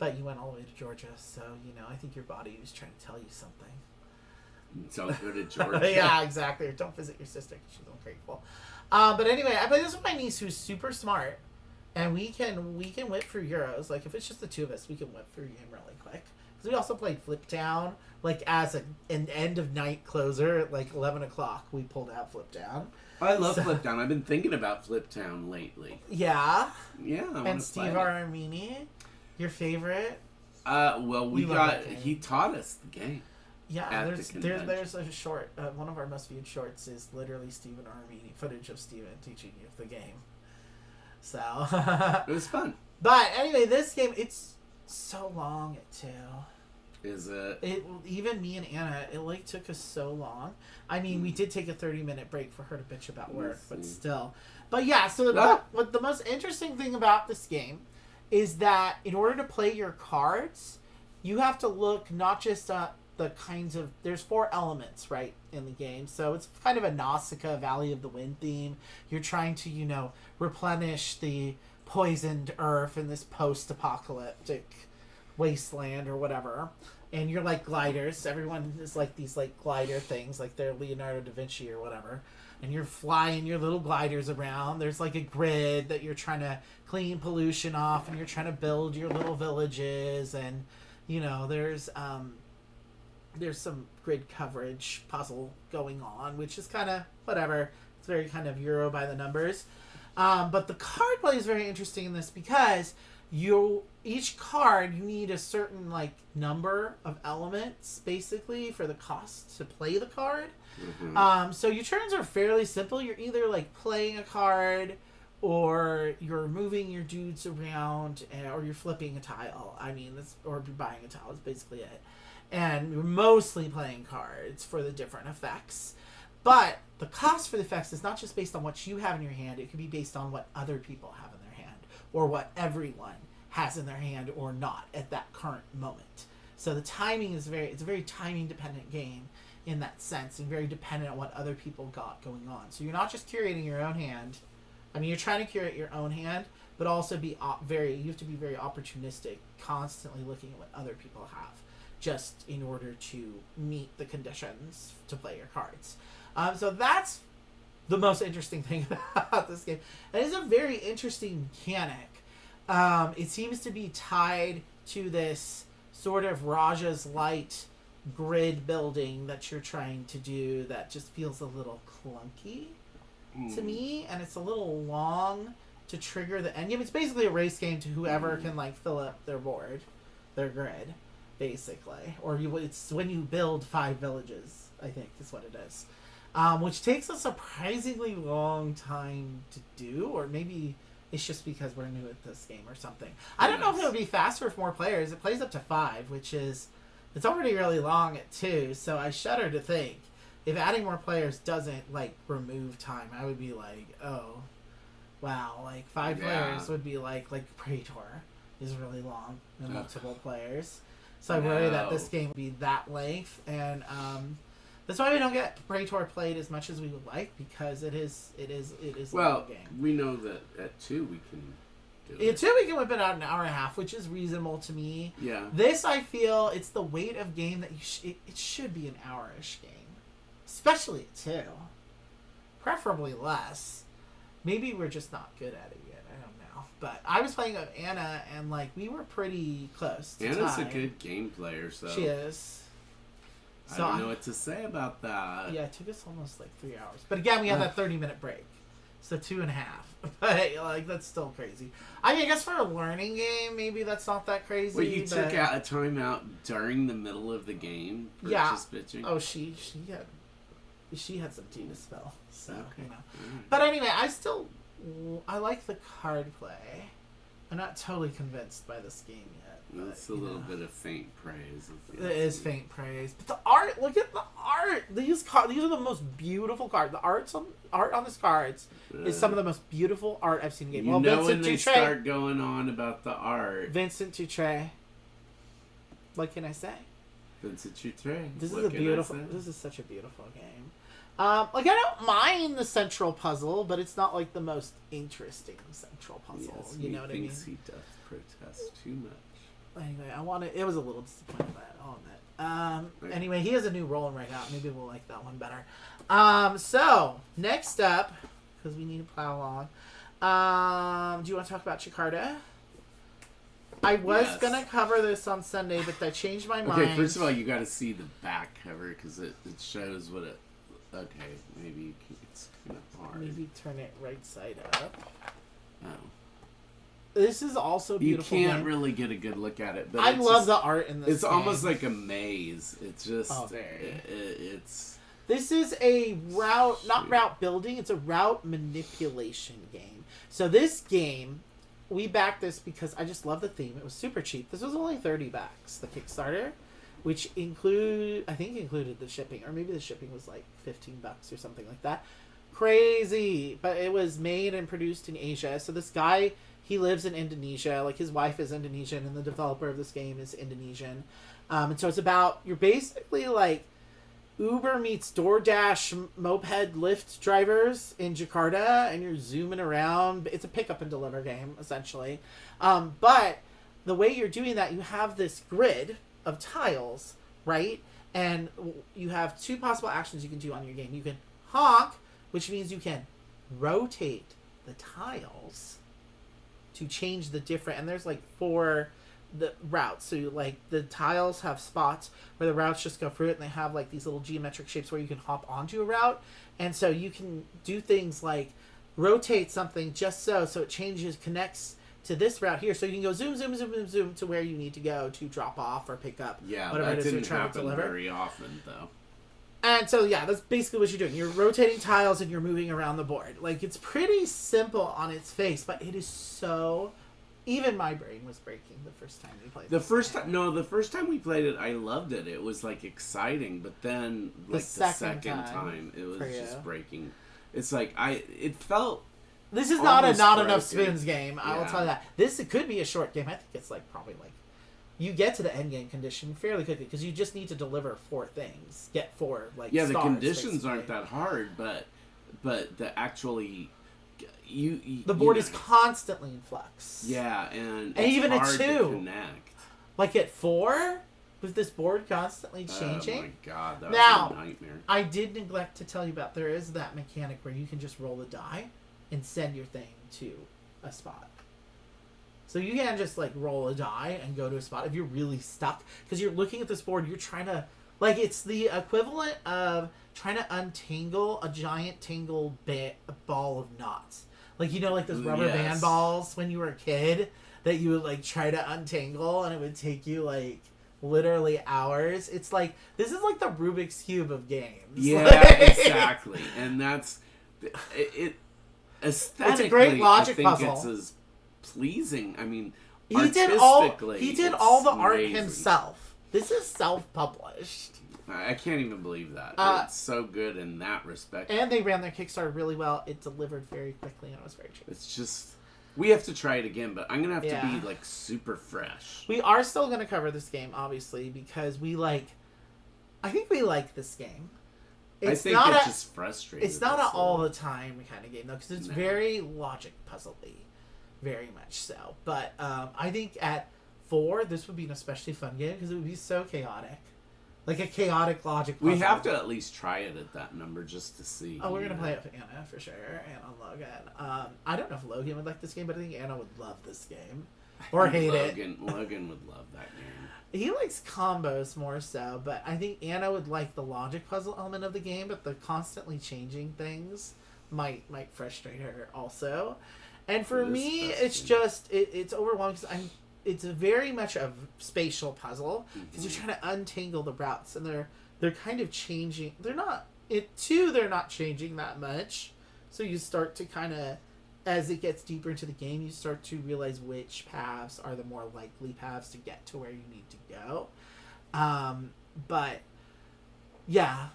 But you went all the way to Georgia, so, I think your body was trying to tell you something. Don't go to Georgia. Yeah, exactly. Or don't visit your sister because she's ungrateful. But anyway, I played this with my niece who's super smart. And we can whip through Euros. Like, if it's just the two of us, we can whip through him really quick. Because we also played Flip Town, like, as an end-of-night closer at, like, 11 o'clock. We pulled out Flip Town. I love Flip Town. I've been thinking about Flip Town lately. Yeah? Yeah, And Steve Armini, your favorite? He taught us the game. Yeah, at there's the convention. there's a short. One of our most viewed shorts is literally Steven Army footage of Steven teaching you the game. So It was fun. But anyway, this game, it's so long too. Is it? Even me and Anna, it like took us so long. I mean, we did take a 30-minute break for her to bitch about work, but still. But yeah, so what the most interesting thing about this game is that in order to play your cards, you have to look not just at the kinds of... There's 4 elements, right, in the game. So it's kind of a Nausicaa, Valley of the Wind theme. You're trying to, replenish the poisoned earth in this post-apocalyptic wasteland or whatever. And you're like gliders. Everyone is like these like glider things, like they're Leonardo da Vinci or whatever. And you're flying your little gliders around. There's like a grid that you're trying to clean pollution off, and you're trying to build your little villages. And there's some grid coverage puzzle going on, which is kind of whatever. It's very kind of Euro by the numbers. But the card play is very interesting in this because each card, you need a certain like number of elements basically for the cost to play the card. Mm-hmm. So your turns are fairly simple. You're either like playing a card, or you're moving your dudes around, or you're flipping a tile. I mean, or you're buying a tile is basically it. And you're mostly playing cards for the different effects. But the cost for the effects is not just based on what you have in your hand. It could be based on what other people have in their hand, or what everyone has in their hand or not at that current moment. So the timing is it's a very timing dependent game in that sense, and very dependent on what other people got going on. So you're not just curating your own hand. I mean, you're trying to curate your own hand, but also you have to be very opportunistic, constantly looking at what other people have, just in order to meet the conditions to play your cards. So that's the most interesting thing about this game. And it's a very interesting mechanic. It seems to be tied to this sort of Raja's Light grid building that you're trying to do that just feels a little clunky to me, and it's a little long to trigger the end game. It's basically a race game to whoever can like fill up their board, their grid, basically. Or it's when you build 5 villages, I think is what it is. Which takes a surprisingly long time to do, or maybe it's just because we're new at this game or something. I don't know if it would be faster with more players. It plays up to 5, it's already really long at 2, so I shudder to think if adding more players doesn't like remove time, I would be like, oh, wow, like 5 players would be like Praetor is really long and multiple players. So I worry that this game would be that length, and that's why we don't get Praetor played as much as we would like, because it is a long game. We know that at 2 we can do it. At 2 we can whip it out in an hour and a half, which is reasonable to me. Yeah. This, I feel, it's the weight of game that it should be an hour-ish game. Especially at 2. Preferably less. Maybe we're just not good at it yet. I don't know. But I was playing with Anna, and like we were pretty close to Anna's tie. a good game player, so she is. I don't know what to say about that. Yeah, it took us almost like 3 hours. But again, we had that 30-minute break. So 2.5. But like that's still crazy. I mean, I guess for a learning game, maybe that's not that crazy. Well, you took out a time out during the middle of the game for just bitching? Oh, she had some tea to spill. So, okay. But anyway, I like the card play. I'm not totally convinced by this game yet. It's a little bit of faint praise. It is faint praise. But the art, look at the art. These are the most beautiful cards. The art on these cards is some of the most beautiful art I've seen in a game. You know when they start going on about the art. Vincent Toutre. What can I say? Vincent Toutre. This is such a beautiful game. Like I don't mind the central puzzle, but it's not like the most interesting central puzzle. Yes, you know what I mean? He does protest too much. Anyway, it was a little disappointing, but I'll admit. Anyway, he has a new role right now. Maybe we'll like that one better. So next up, because we need to plow along. Do you want to talk about Jakarta? I was gonna cover this on Sunday, but I changed my mind. Okay, first of all, you got to see the back cover because it shows what it. Okay, maybe it's kind of hard. Maybe turn it right side up. Oh. This is also a You beautiful can't game. really get a good look at it, but I it's love just, the art in this it's game. almost like a maze. It's just very. It's This is a route, not Sweet. route building, it's a route manipulation game. So this game, we backed this because I just love the theme. It was super cheap. This was only $30, the Kickstarter, which included the shipping, or maybe the shipping was like $15 or something like that. Crazy, but it was made and produced in Asia. So this guy, he lives in Indonesia. Like, his wife is Indonesian, and the developer of this game is Indonesian. And so it's about, you're basically like Uber meets DoorDash moped Lyft drivers in Jakarta, and you're zooming around. It's a pick up and deliver game, essentially. But the way you're doing that, you have this grid of tiles, right? And you have two possible actions you can do on your game. You can honk, which means you can rotate the tiles to change the different, and there's like 4 the routes. So like the tiles have spots where the routes just go through it, and they have like these little geometric shapes where you can hop onto a route. And so you can do things like rotate something just so it changes, connects to this route here, so you can go zoom to where you need to go to drop off or pick up whatever it is you're trying to deliver. Very often though. And so, yeah, that's basically what you're doing. You're rotating tiles and you're moving around the board. Like, it's pretty simple on its face, but it is so... Even my brain was breaking the first time we played it. The first time we played it, I loved it. It was, like, exciting, but then, like, the second time, it was just breaking. It's like, it felt... This is not enough broken. spins game, I will tell you that. It could be a short game. I think it's, like, probably, like... You get to the end game condition fairly quickly because you just need to deliver 4 things. Get 4 like the stars, conditions basically. aren't that hard, but the actually the board is constantly in flux. Yeah, and even at hard 2, to connect. Like at 4, with this board constantly changing. Oh my god, that was a nightmare. I did neglect to tell you about, there is that mechanic where you can just roll a die and send your thing to a spot. So you can't just, like, roll a die and go to a spot if you're really stuck. Because you're looking at this board, you're trying to... Like, it's the equivalent of trying to untangle a giant tangled ball of knots. Like, you know, like those rubber band balls when you were a kid that you would, like, try to untangle, and it would take you, like, literally hours. It's like... This is like the Rubik's Cube of games. Yeah, like, exactly. And that's... It aesthetically, it's a great logic I think puzzle. it's as pleasing. I mean, he did all the art amazing. Himself. This is self-published. I can't even believe that. It's so good in that respect. And they ran their Kickstarter really well. It delivered very quickly, and it was very cheap. It's just... We have to try it again, but I'm going to have to be, like, super fresh. We are still going to cover this game, obviously, because I think we like this game. I think it's just frustrating. It's not an all-the-time kind of game, though, because it's very logic puzzle-y. Very much so. But I think at 4, this would be an especially fun game, because it would be so chaotic. Like a chaotic logic puzzle. We have to at least try it at that number just to see. Oh, we're going to play it with Anna, for sure, and on Logan. I don't know if Logan would like this game, but I think Anna would love this game. Or hate it. Logan would love that game. He likes combos more so, but I think Anna would like the logic puzzle element of the game, but the constantly changing things might frustrate her also. And for me, it's just, it's overwhelming because it's very much a spatial puzzle because you're trying to untangle the routes, and they're kind of changing. They're not changing that much. So you start to kind of, as it gets deeper into the game, you start to realize which paths are the more likely paths to get to where you need to go. But yeah,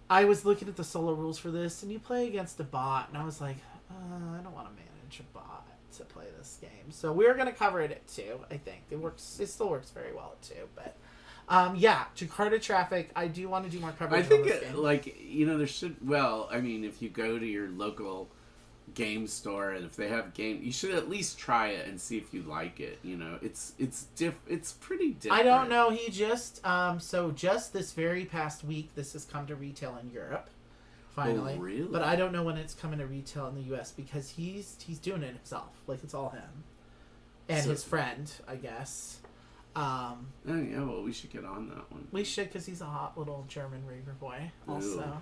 I was looking at the solo rules for this, and you play against a bot, and I was like, I don't want to manage a bot to play this game. So we're going to cover it at 2, I think. It still works very well at 2, but yeah, Jakarta Traffic, I do want to do more coverage. I think there should, if you go to your local game store, and if they have game, you should at least try it and see if you like it. It's pretty different. I don't know. He just just this very past week, this has come to retail in Europe. Finally. Oh, really? But I don't know when it's coming to retail in the US because he's doing it himself. Like, it's all him. And his friend, I guess. We should get on that one. We should, because he's a hot little German Raver boy also.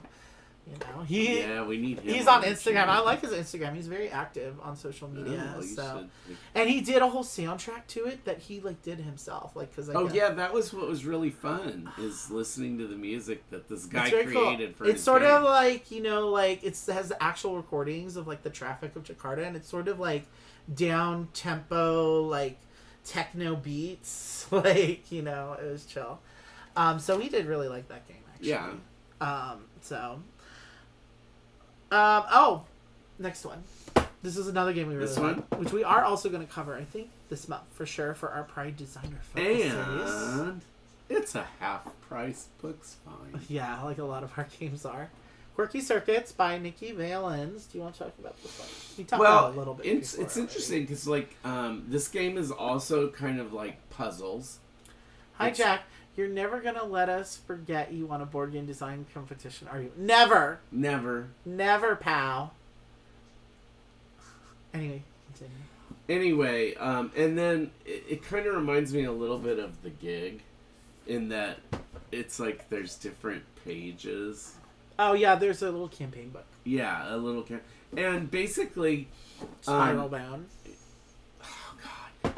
You know, Yeah, we need him. he's on Instagram. I like his Instagram. He's very active on social media. Oh, so, and he did a whole soundtrack to it that he like did himself. Like, cause yeah, that was what was really fun is listening to the music that this guy created cool. for. It's sort of like, you know, like it has the actual recordings of like the traffic of Jakarta, and it's sort of like down tempo, like techno beats. Like, you know, it was chill. So we did really like that game actually. Yeah. Oh, next one. This is another game we really like, which we are also going to cover, I think, this month for sure for our Pride Designer Focus series. And it's a half price. Looks fine. Yeah, like a lot of our games are. Quirky Circuits by Nikki Valens. Do you want to talk about this one? We talked about it a little bit. It's interesting because like this game is also kind of like puzzles. Hi, Jack. You're never going to let us forget you won a board game design competition, are you? Never. Never, pal. Anyway, continue. Anyway, and then it kind of reminds me a little bit of The Gig in that it's like there's different pages. Oh, yeah, there's a little campaign book. Yeah, a little and basically... Spiral bound.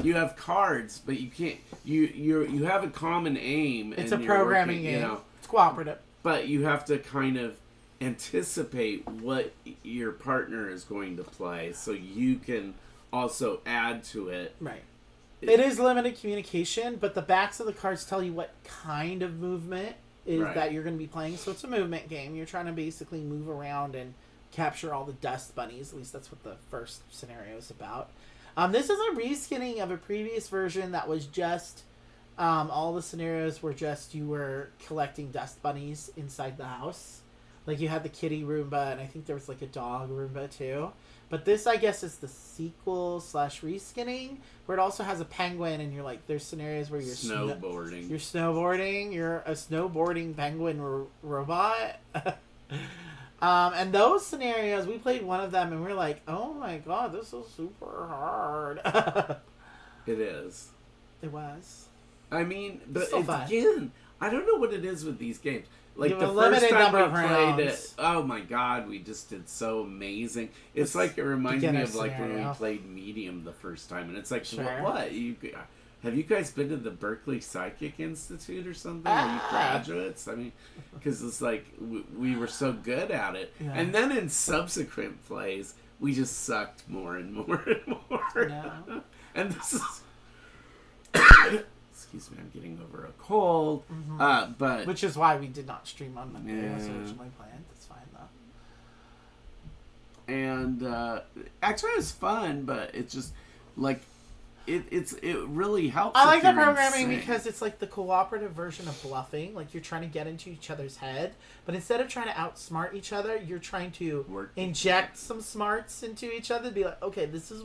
You have cards, but you can't. You have a common aim. It's and a you're programming working, game. You know, it's cooperative. But you have to kind of anticipate what your partner is going to play, so you can also add to it. Right. It is limited communication, but the backs of the cards tell you what kind of movement is that you're going to be playing. So it's a movement game. You're trying to basically move around and capture all the dust bunnies. At least that's what the first scenario is about. This is a reskinning of a previous version that was just all the scenarios were just you were collecting dust bunnies inside the house. Like you had the kitty Roomba, and I think there was like a dog Roomba too. But this, I guess, is the sequel / reskinning, where it also has a penguin, and you're like, there's scenarios where you're snowboarding. You're a snowboarding penguin robot. And those scenarios, we played one of them, and we were like, oh my god, this is super hard. It is. It was. I mean, but fun. Again, I don't know what it is with these games. Like the first time we played it, oh my god, we just did so amazing. It's like it reminds me of like when we played Medium the first time, and it's like, what? Have you guys been to the Berkeley Psychic Institute or something? Are you graduates? I mean, because it's like we were so good at it, and then in subsequent plays, we just sucked more and more and more. No. And this is. Excuse me, I'm getting over a cold. But which is why we did not stream on Monday as originally planned. That's fine though. And actually, it was fun, but it's just like it really helps. I like the programming because it's like the cooperative version of bluffing. Like you're trying to get into each other's head, but instead of trying to outsmart each other, you're trying to inject some smarts into each other. Be like, okay, this is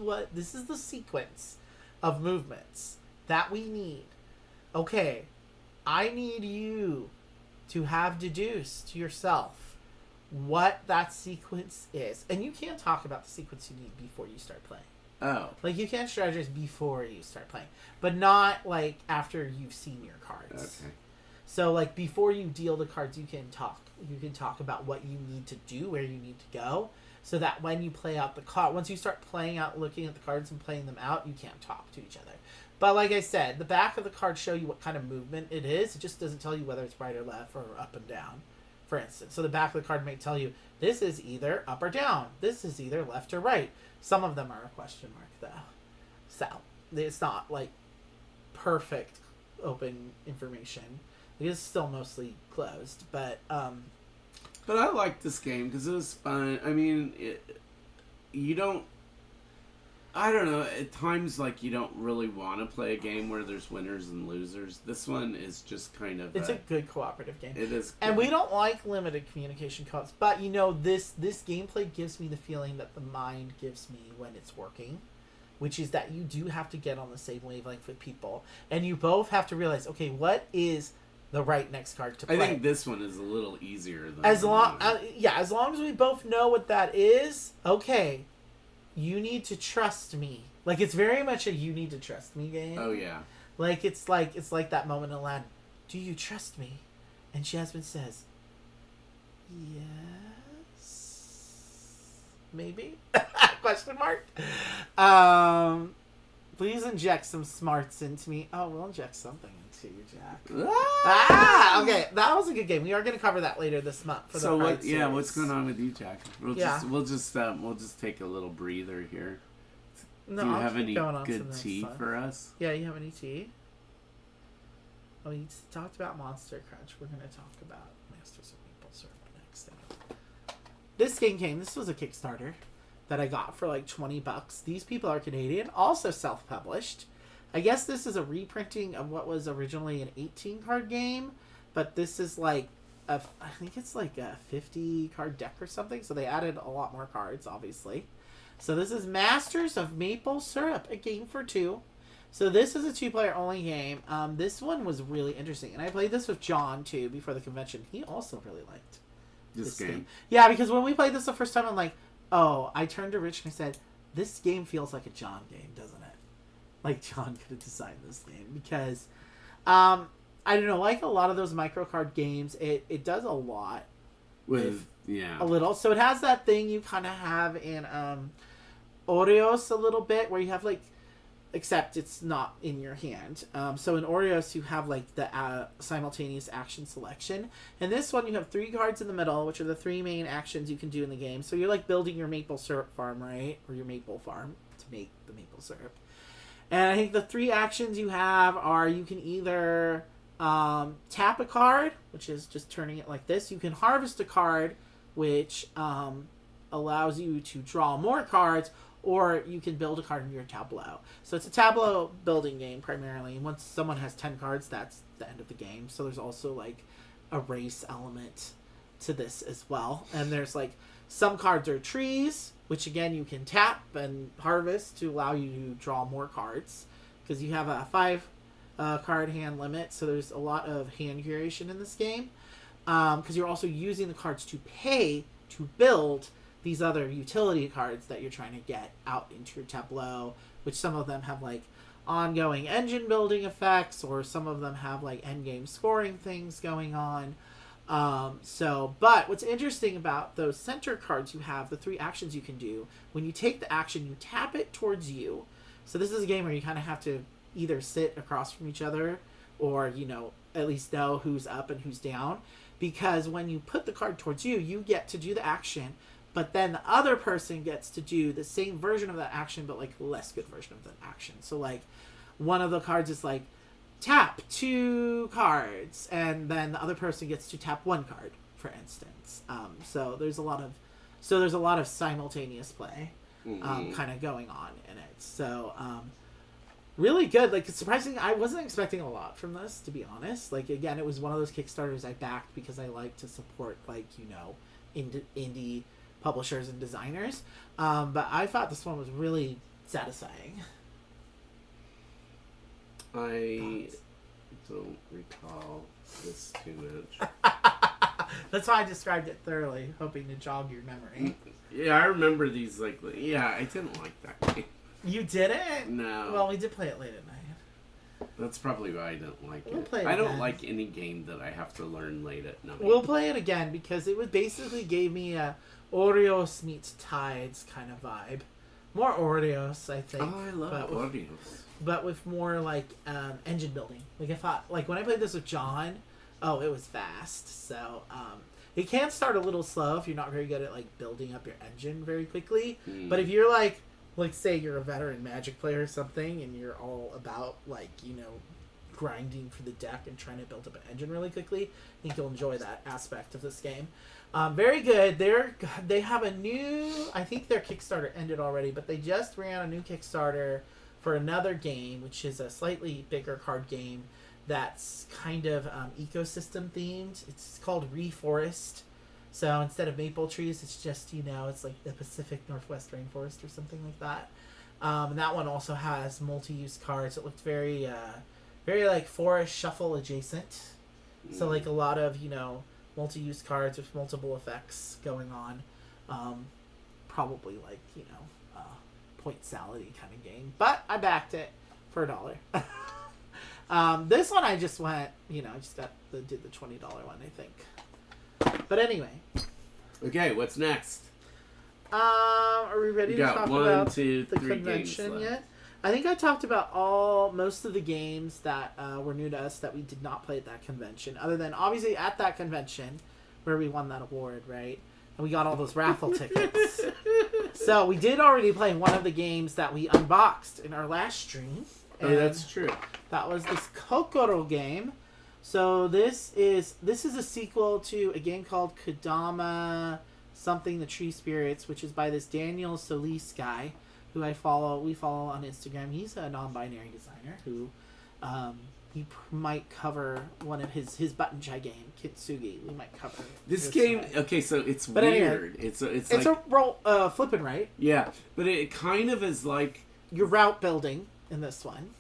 the sequence of movements that we need. Okay, I need you to have deduced yourself what that sequence is. And you can't talk about the sequence you need before you start playing. Oh. Like, you can't strategize before you start playing. But not, like, after you've seen your cards. Okay. So, like, before you deal the cards, you can talk. You can talk about what you need to do, where you need to go. So that when you play out the card, once you start playing out, looking at the cards and playing them out, you can't talk to each other. But like I said, the back of the cards show you what kind of movement it is. It just doesn't tell you whether it's right or left or up and down, for instance. So the back of the card may tell you, this is either up or down. This is either left or right. Some of them are a question mark, though. So it's not, like, perfect open information. It's still mostly closed. But I liked this game because it was fun. I mean, I don't know, at times, like, you don't really want to play a game where there's winners and losers. This one is just kind of... It's a good cooperative game. It is good. And we don't like limited communication codes, but, you know, this gameplay gives me the feeling that the mind gives me when it's working, which is that you do have to get on the same wavelength with people, and you both have to realize, okay, what is the right next card to play? I think this one is a little easier than... as long as we both know what that is, okay... You need to trust me. Like, it's very much a you need to trust me game. Oh, yeah. Like, it's like that moment in Aladdin. Do you trust me? And Jasmine says, maybe? Question mark. Please inject some smarts into me. Oh, we'll inject something into you, Jack. Okay, that was a good game. We are going to cover that later this month. For so the what? series. Yeah, what's going on with you, Jack? We'll just take a little breather here. No, Do you I'll have keep any going on to good the tea next one. for us? Yeah, you have any tea? Oh, you talked about Monster Crunch. We're going to talk about Masters of Maple Syrup next. This game came. This was a Kickstarter that I got for like $20. These people are Canadian, also self-published. I guess this is a reprinting of what was originally an 18-card game, but this is like I think it's like a 50-card deck or something. So they added a lot more cards, obviously. So this is Masters of Maple Syrup, a game for two. So this is a two-player only game. This one was really interesting, and I played this with John too before the convention. He also really liked this game. Yeah, because when we played this the first time, I'm like, oh, I turned to Rich and I said, this game feels like a John game, doesn't it? Like John could have designed this game because, I don't know, like a lot of those micro card games, it does a lot with a little. So it has that thing you kind of have in Oreos a little bit where you have like, except it's not in your hand. So in Oreos, you have like the simultaneous action selection. And this one, you have 3 cards in the middle, which are the 3 main actions you can do in the game. So you're like building your maple syrup farm, right? Or your maple farm to make the maple syrup. And I think the 3 actions you have are you can either tap a card, which is just turning it like this. You can harvest a card, which allows you to draw more cards, or you can build a card in your tableau. So it's a tableau building game primarily. And once someone has 10 cards, that's the end of the game. So there's also like a race element to this as well. And there's like some cards are trees, which again you can tap and harvest to allow you to draw more cards. Because you have a 5 card hand limit. So there's a lot of hand curation in this game. Because you're also using the cards to pay to build these other utility cards that you're trying to get out into your tableau, which some of them have like ongoing engine building effects, or some of them have like end game scoring things going on. But what's interesting about those center cards you have, the 3 actions you can do, when you take the action, you tap it towards you. So this is a game where you kind of have to either sit across from each other or, you know, at least know who's up and who's down. Because when you put the card towards you, you get to do the action, but then the other person gets to do the same version of that action, but like less good version of that action. So like one of the cards is like tap 2 cards, and then the other person gets to tap 1 card, for instance. So there's a lot of simultaneous play kind of going on in it. So really good. Like, it's surprising. I wasn't expecting a lot from this, to be honest. Like, again, it was one of those Kickstarters I backed because I like to support, like, you know, indie publishers and designers. But I thought this one was really satisfying. I don't recall this too much. That's why I described it thoroughly, hoping to jog your memory. Yeah, I remember these, like, yeah, I didn't like that game. You didn't? No. Well, we did play it late at night. That's probably why I don't like We'll it. play it I don't again. like any game that I have to learn late at night. We'll play it again because it would basically gave me a Oreos meets Tides kind of vibe. More Oreos, I think. Oh, I love Oreos. But with more, like, engine building. Like, I thought, like, when I played this with John, oh, it was fast. So, it can start a little slow if you're not very good at, like, building up your engine very quickly. But if you're, like, say you're a veteran Magic player or something, and you're all about, like, you know, grinding for the deck and trying to build up an engine really quickly, I think you'll enjoy that aspect of this game. Very good. They have a new, I think their Kickstarter ended already, but they just ran a new Kickstarter for another game, which is a slightly bigger card game that's kind of ecosystem themed. It's called Reforest. So instead of maple trees, it's just, you know, it's like the Pacific Northwest Rainforest or something like that. And that one also has multi-use cards. It looked very like Forest Shuffle adjacent. So like a lot of, you know, multi-use cards with multiple effects going on. Probably like, you know, point salad-y kind of game. But I backed it for $1. This one I just went, you know, I just did the $20 one, I think. But anyway. Okay, what's next? Are we ready You to got talk one, about two, the three convention games yet? left. I think I talked about most of the games that were new to us that we did not play at that convention. Other than obviously at that convention where we won that award, right? And we got all those raffle tickets. So we did already play one of the games that we unboxed in our last stream. Oh, that's true. That was this Kokoro game. So this is a sequel to a game called Kodama something the Tree Spirits, which is by this Daniel Solis guy who we follow on Instagram. He's a non-binary designer who might cover one of his button shy game, Kitsugi. We might cover this game. side. Okay, so it's But weird. Anyway, it's like, a roll flipping right. Yeah, but it kind of is like Your route building in this one.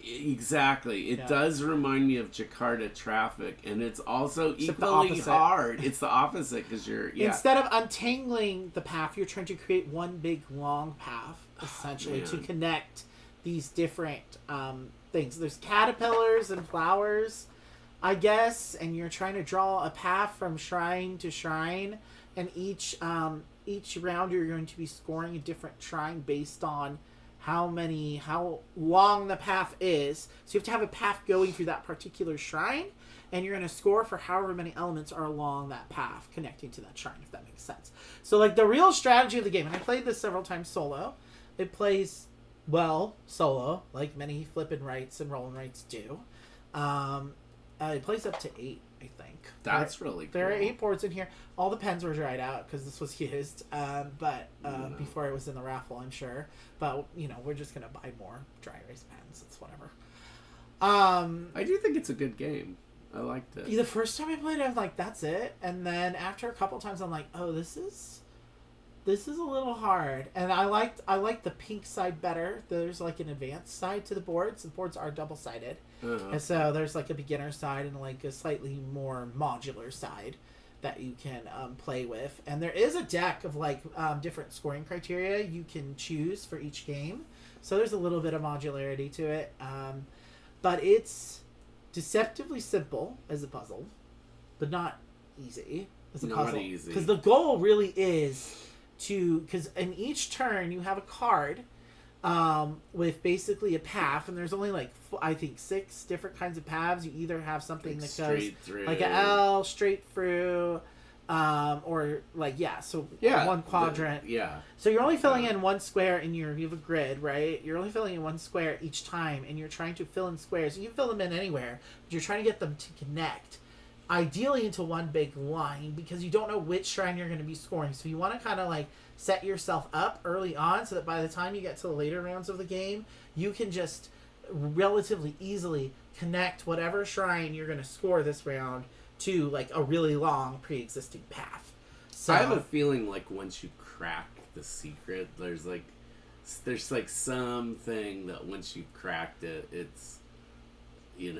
Exactly. It does remind me of Jakarta Traffic, and it's also Except the equally opposite. hard. It's the opposite because Instead of untangling the path, you're trying to create one big long path, essentially, to man. connect these different things. There's caterpillars and flowers, I guess, and you're trying to draw a path from shrine to shrine, and each round you're going to be scoring a different shrine based on how long the path is. So you have to have a path going through that particular shrine, and you're going to score for however many elements are along that path connecting to that shrine, if that makes sense. So like the real strategy of the game, and I played this several times solo, it plays well solo, like many flippin' rights and rolling rights do. It plays up to 8, I think. That's really cool. There are 8 boards in here. All the pens were dried out because this was used, before it was in the raffle, I'm sure. But we're just gonna buy more dry erase pens. It's whatever. I do think it's a good game. I liked it. The first time I played it, I was like, "That's it," and then after a couple times, I'm like, "Oh, this is a little hard." And I liked the pink side better. There's like an advanced side to the boards. The boards are double sided. And so there's like a beginner side and like a slightly more modular side that you can play with. And there is a deck of like different scoring criteria you can choose for each game. So there's a little bit of modularity to it. But it's deceptively simple as a puzzle, but not easy as a puzzle. Not easy. Because the goal really is because in each turn you have a card with basically a path, and there's only like I think 6 different kinds of paths. You either have something Like that straight goes through. like an L straight through, or like one quadrant. So you're only filling in one square you have a grid, right? You're only filling in one square each time, and you're trying to fill in squares. You can fill them in anywhere, but you're trying to get them to connect. Ideally into one big line, because you don't know which shrine you're going to be scoring. So you want to kind of like set yourself up early on so that by the time you get to the later rounds of the game, you can just relatively easily connect whatever shrine you're going to score this round to like a really long pre-existing path. So I have a feeling like once you crack the secret, there's like something that once you cracked it, it's you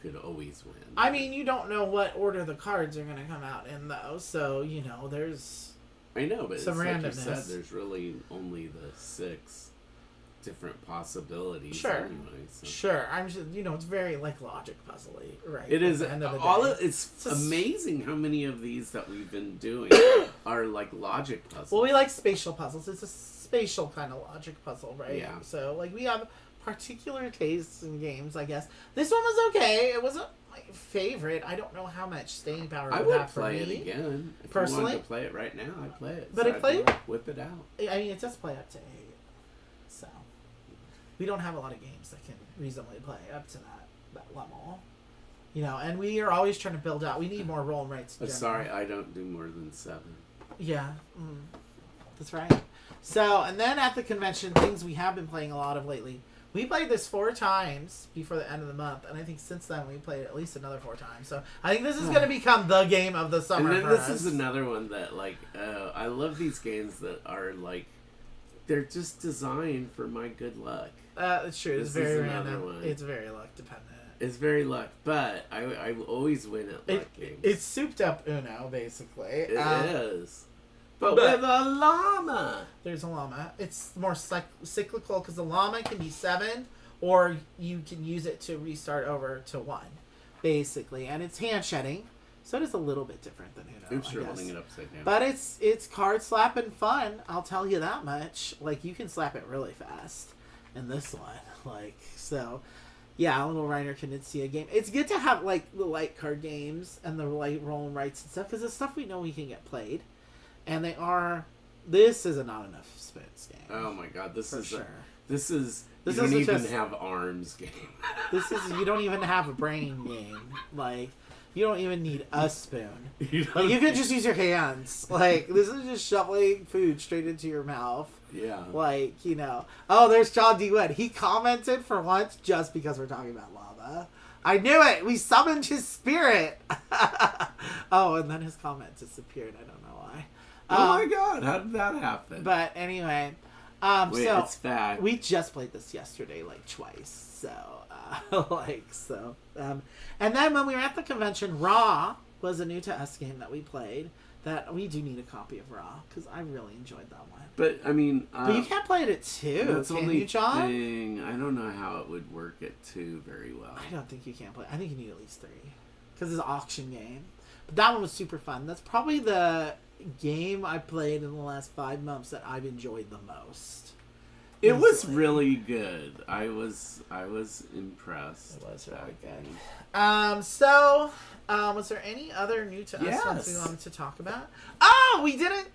could always win. I mean, you don't know what order the cards are going to come out in, though. So, there's I know, but some it's randomness. like you said, there's really only the 6 different possibilities. Sure. Anyway, so. Sure. I'm just, it's very, like, logic puzzly, right? It is. At the end of the day. It's amazing how many of these that we've been doing are, like, logic puzzles. Well, we like spatial puzzles. It's a spatial kind of logic puzzle, right? Yeah. So, like, we have particular tastes in games, I guess. This one was okay. It wasn't my favorite. I don't know how much staying power I would would have for play me. it again. If Personally? you wanted to play it right now, I'd play it. But So I I'd play- be like, whip it out. I mean, it does play up to 8. So, we don't have a lot of games that can reasonably play up to that level. And we are always trying to build out. We need more roll and rights. Sorry, I don't do more than 7. Yeah. That's right. So, and then at the convention, things we have been playing a lot of lately. We played this 4 times before the end of the month, and I think since then we played at least another 4 times. So I think this is going to become the game of the summer. And then for this us. is another one that, like, I love these games that are, like, they're just designed for my good luck. It's true. It's This is very another random. one. It's very luck dependent. It's very luck, but I always win at luck games. It's souped up Uno, basically. It is. But with a llama. There's a llama. It's more cyclical because the llama can be 7, or you can use it to restart over to 1, basically. And it's hand shedding. So it is a little bit different than Uno. I'm sure holding it upside down. But it's card slapping fun. I'll tell you that much. Like, you can slap it really fast in this one. Like, so, yeah, a little Reiner Knizia game. It's good to have, like, the light card games and the light roll and writes and stuff, because it's stuff we know we can get played. And they are... This is a not enough spoons game. Oh my god, this is sure. This you is don't even just- have arms game. You don't even have a brain game. Like, you don't even need a spoon. You can just use your hands. Like, this is just shoveling food straight into your mouth. Yeah. Like, Oh, there's John D. Wood. He commented for once just because we're talking about lava. I knew it! We summoned his spirit! Oh, and then his comment disappeared. I don't know why. Oh my god, how did that happen? But anyway, Wait, so it's fact. we just played this yesterday, like twice. So, and then when we were at the convention, Ra was a new to us game that we played. That we do need a copy of Ra because I really enjoyed that one. But I mean, but you can't play it at 2. That's can only you, John? thing. I don't know how it would work at 2 very well. I don't think you can play. I think you need at least 3 because it's an auction game. But that one was super fun. That's probably the game I played in the last 5 months that I've enjoyed the most. It was really good. I was impressed. It was really good. So, was there any other new to us ones we wanted to talk about? Oh, we didn't.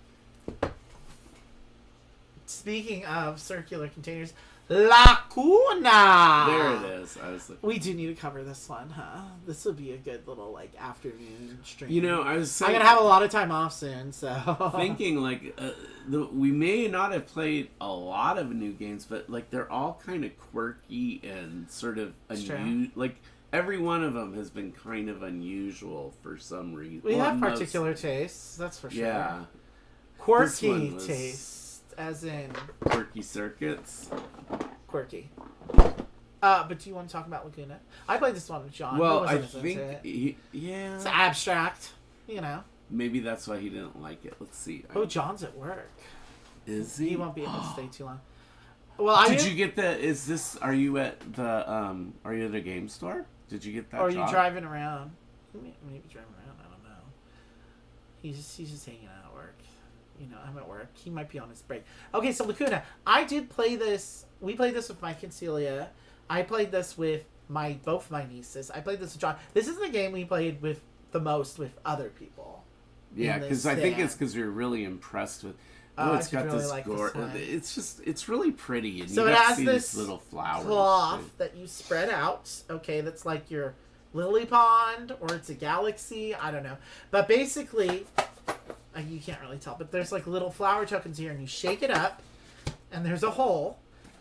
Speaking of circular containers, Lacuna. There it is. We do need to cover this one, huh? This would be a good little afternoon stream. I was saying, I'm gonna have a lot of time off soon, so thinking we may not have played a lot of new games, but they're all kind of quirky and sort of unusual. Like every one of them has been kind of unusual for some reason. We have particular tastes, that's for sure. Yeah, quirky taste. As in Quirky Circuits. Quirky. But do you want to talk about Lacuna? I played this one with John. Well, I think it's abstract, Maybe that's why he didn't like it. Let's see. Oh, John's at work. Is he? He won't be able to stay too long. Well, did you get the? Are you at the? Are you at a game store? Did you get that? Or are you driving around? Maybe driving around. I don't know. He's just hanging out at work. I'm at work. He might be on his break. Okay, so Lacuna. I did play this. We played this with Mike and Celia. I played this with both my nieces. I played this with John. This is the game we played with the most with other people. Yeah, because I think it's because we were really impressed with. It's got really this it's really pretty, and so you it has see this these little flowers cloth that you spread out. Okay, that's like your lily pond, or it's a galaxy. I don't know, but basically. You can't really tell, but there's little flower tokens here, and you shake it up, and there's a hole,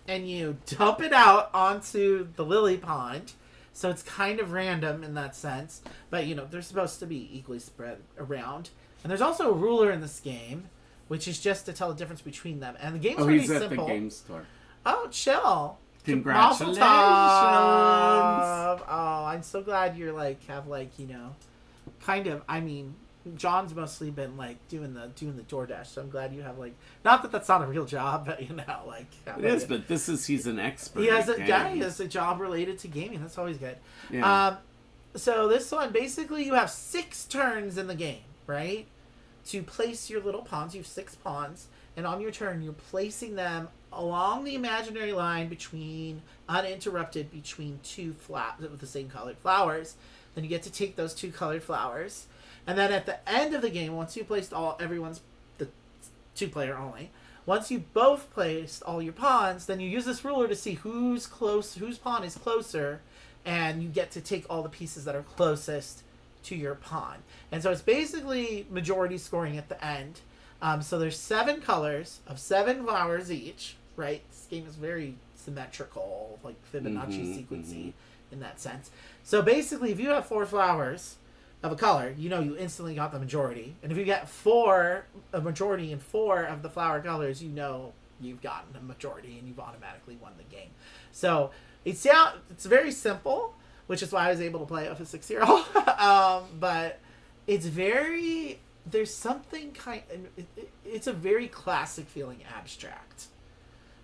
and you dump it out onto the lily pond. So it's kind of random in that sense, but they're supposed to be equally spread around. And there's also a ruler in this game, which is just to tell the difference between them. And the game's pretty simple. Oh, he's at the game store. Oh, chill. Congratulations. Oh, I'm so glad you're have kind of. I mean. John's mostly been doing the DoorDash, so I'm glad you have not that that's not a real job, but it is. But he's an expert. He has a job related to gaming. That's always good. Yeah. So this one basically you have 6 turns in the game, right? To place your little pawns. You have 6 pawns, and on your turn you're placing them along the imaginary line uninterrupted between 2 with the same colored flowers. Then you get to take those 2 colored flowers. And then at the end of the game, once you placed everyone's the 2-player only. Once you both placed all your pawns, then you use this ruler to see whose pawn is closer, and you get to take all the pieces that are closest to your pawn. And so it's basically majority scoring at the end. So there's 7 colors of 7 flowers each, right? This game is very symmetrical, Fibonacci sequencing in that sense. So basically, if you have 4 flowers of a color, you instantly got the majority. And if you get a majority in 4 of the flower colors, you've gotten a majority and you've automatically won the game. So it's very simple, which is why I was able to play it with a 6-year-old. But it's there's something it's a very classic feeling abstract,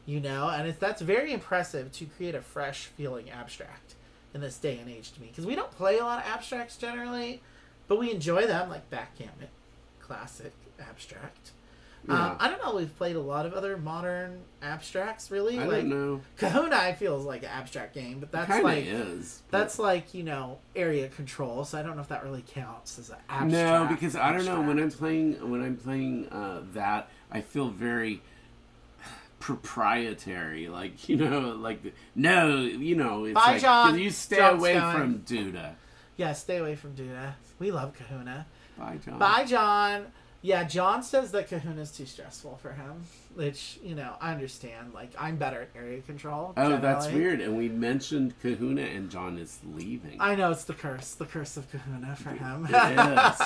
and that's very impressive to create a fresh feeling abstract in this day and age to me, because we don't play a lot of abstracts generally, but we enjoy them, like Backgammon, classic abstract. Yeah. I don't know. We've played a lot of other modern abstracts, really. I like, don't know. Kahuna, I feel, is like an abstract game, but that's Kinda like is. that's like, you know, area control. So I don't know if that really counts as an abstract. No, because I don't know, when I'm abstract. playing that, I feel very proprietary. Like, you know, like no, you know, it's Bye, like John. you stay John's away going. from Duda. Yeah, stay away from Duda. We love Kahuna. Bye, John. Bye, John. Yeah, John says that Kahuna's too stressful for him, which, you know, I understand. Like, I'm better at area control. Oh, generally. that's weird. And we mentioned Kahuna, and John is leaving. I know, it's the curse of Kahuna for him. It is.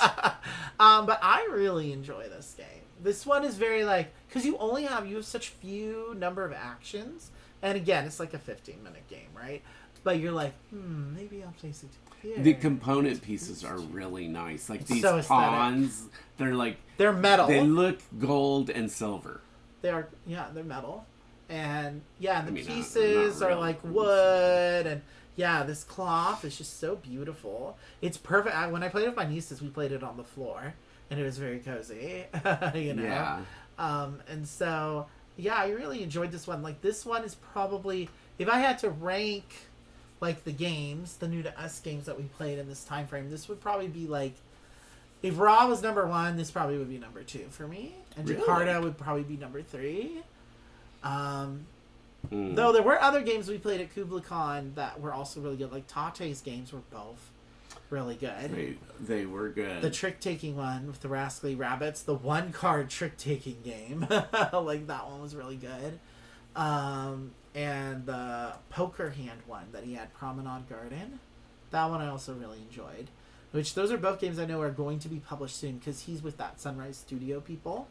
But I really enjoy this game. This one is very, like, because you have such few number of actions. And again, it's like a 15-minute game, right? But you're like, maybe I'll place it here. The component pieces are really nice. Like, these so aesthetic. pawns, they're metal. They look gold and silver. They're metal. And, yeah, and the I mean, pieces not are really. like wood. And, yeah, this cloth is just so beautiful. It's perfect. When I played with my nieces, we played it on the floor. And it was very cozy, you know? Yeah. And so, yeah, I really enjoyed this one. Like, this one is probably, if I had to rank, like, the games, the new to us games that we played in this time frame, this would probably be, like, if Ra was number 1, this probably would be number 2 for me. And Really? Jakarta would probably be number 3. Though there were other games we played at KublaCon that were also really good. Like, Tate's games were both really good. They were good. The trick-taking one with the Rascally Rabbits, the one-card trick-taking game. Like, that one was really good. And the poker hand one that he had, Promenade Garden. That one I also really enjoyed. Which, those are both games I know are going to be published soon, because he's with that Sunrise Studio people.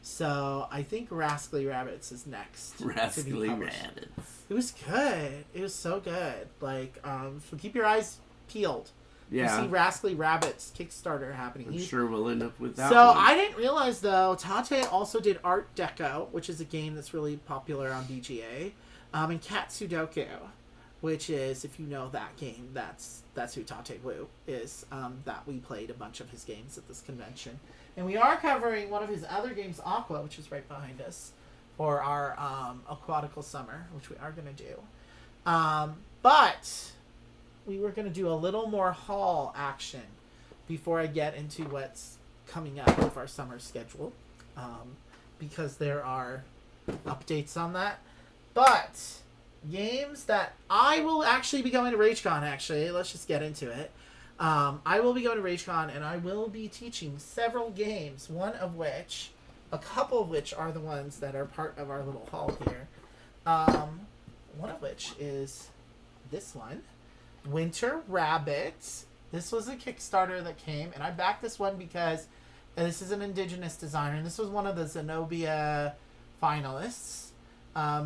So, I think Rascally Rabbits is next. Rascally Rabbits. It was good. It was so good. Like, so keep your eyes peeled. Yeah. You see Rascally Rabbits Kickstarter happening. I'm sure we'll end up with that So one. I didn't realize, though, Tate also did Art Deco, which is a game that's really popular on BGA, and Cat Sudoku, which is, if you know that game, that's who Tate Wu is. That we played a bunch of his games at this convention, and we are covering one of his other games, Aqua, which is right behind us, for our Aquatical Summer, which we are going to do. But we were going to do a little more haul action before I get into what's coming up with our summer schedule, because there are updates on that. But games that I will actually be going to RageCon, actually, let's just get into it. I will be going to RageCon, and I will be teaching several games, a couple of which are the ones that are part of our little haul here. One of which is this one. Winter Rabbit. This was a Kickstarter that came, and I backed this one because this is an indigenous designer, and this was one of the Zenobia finalists.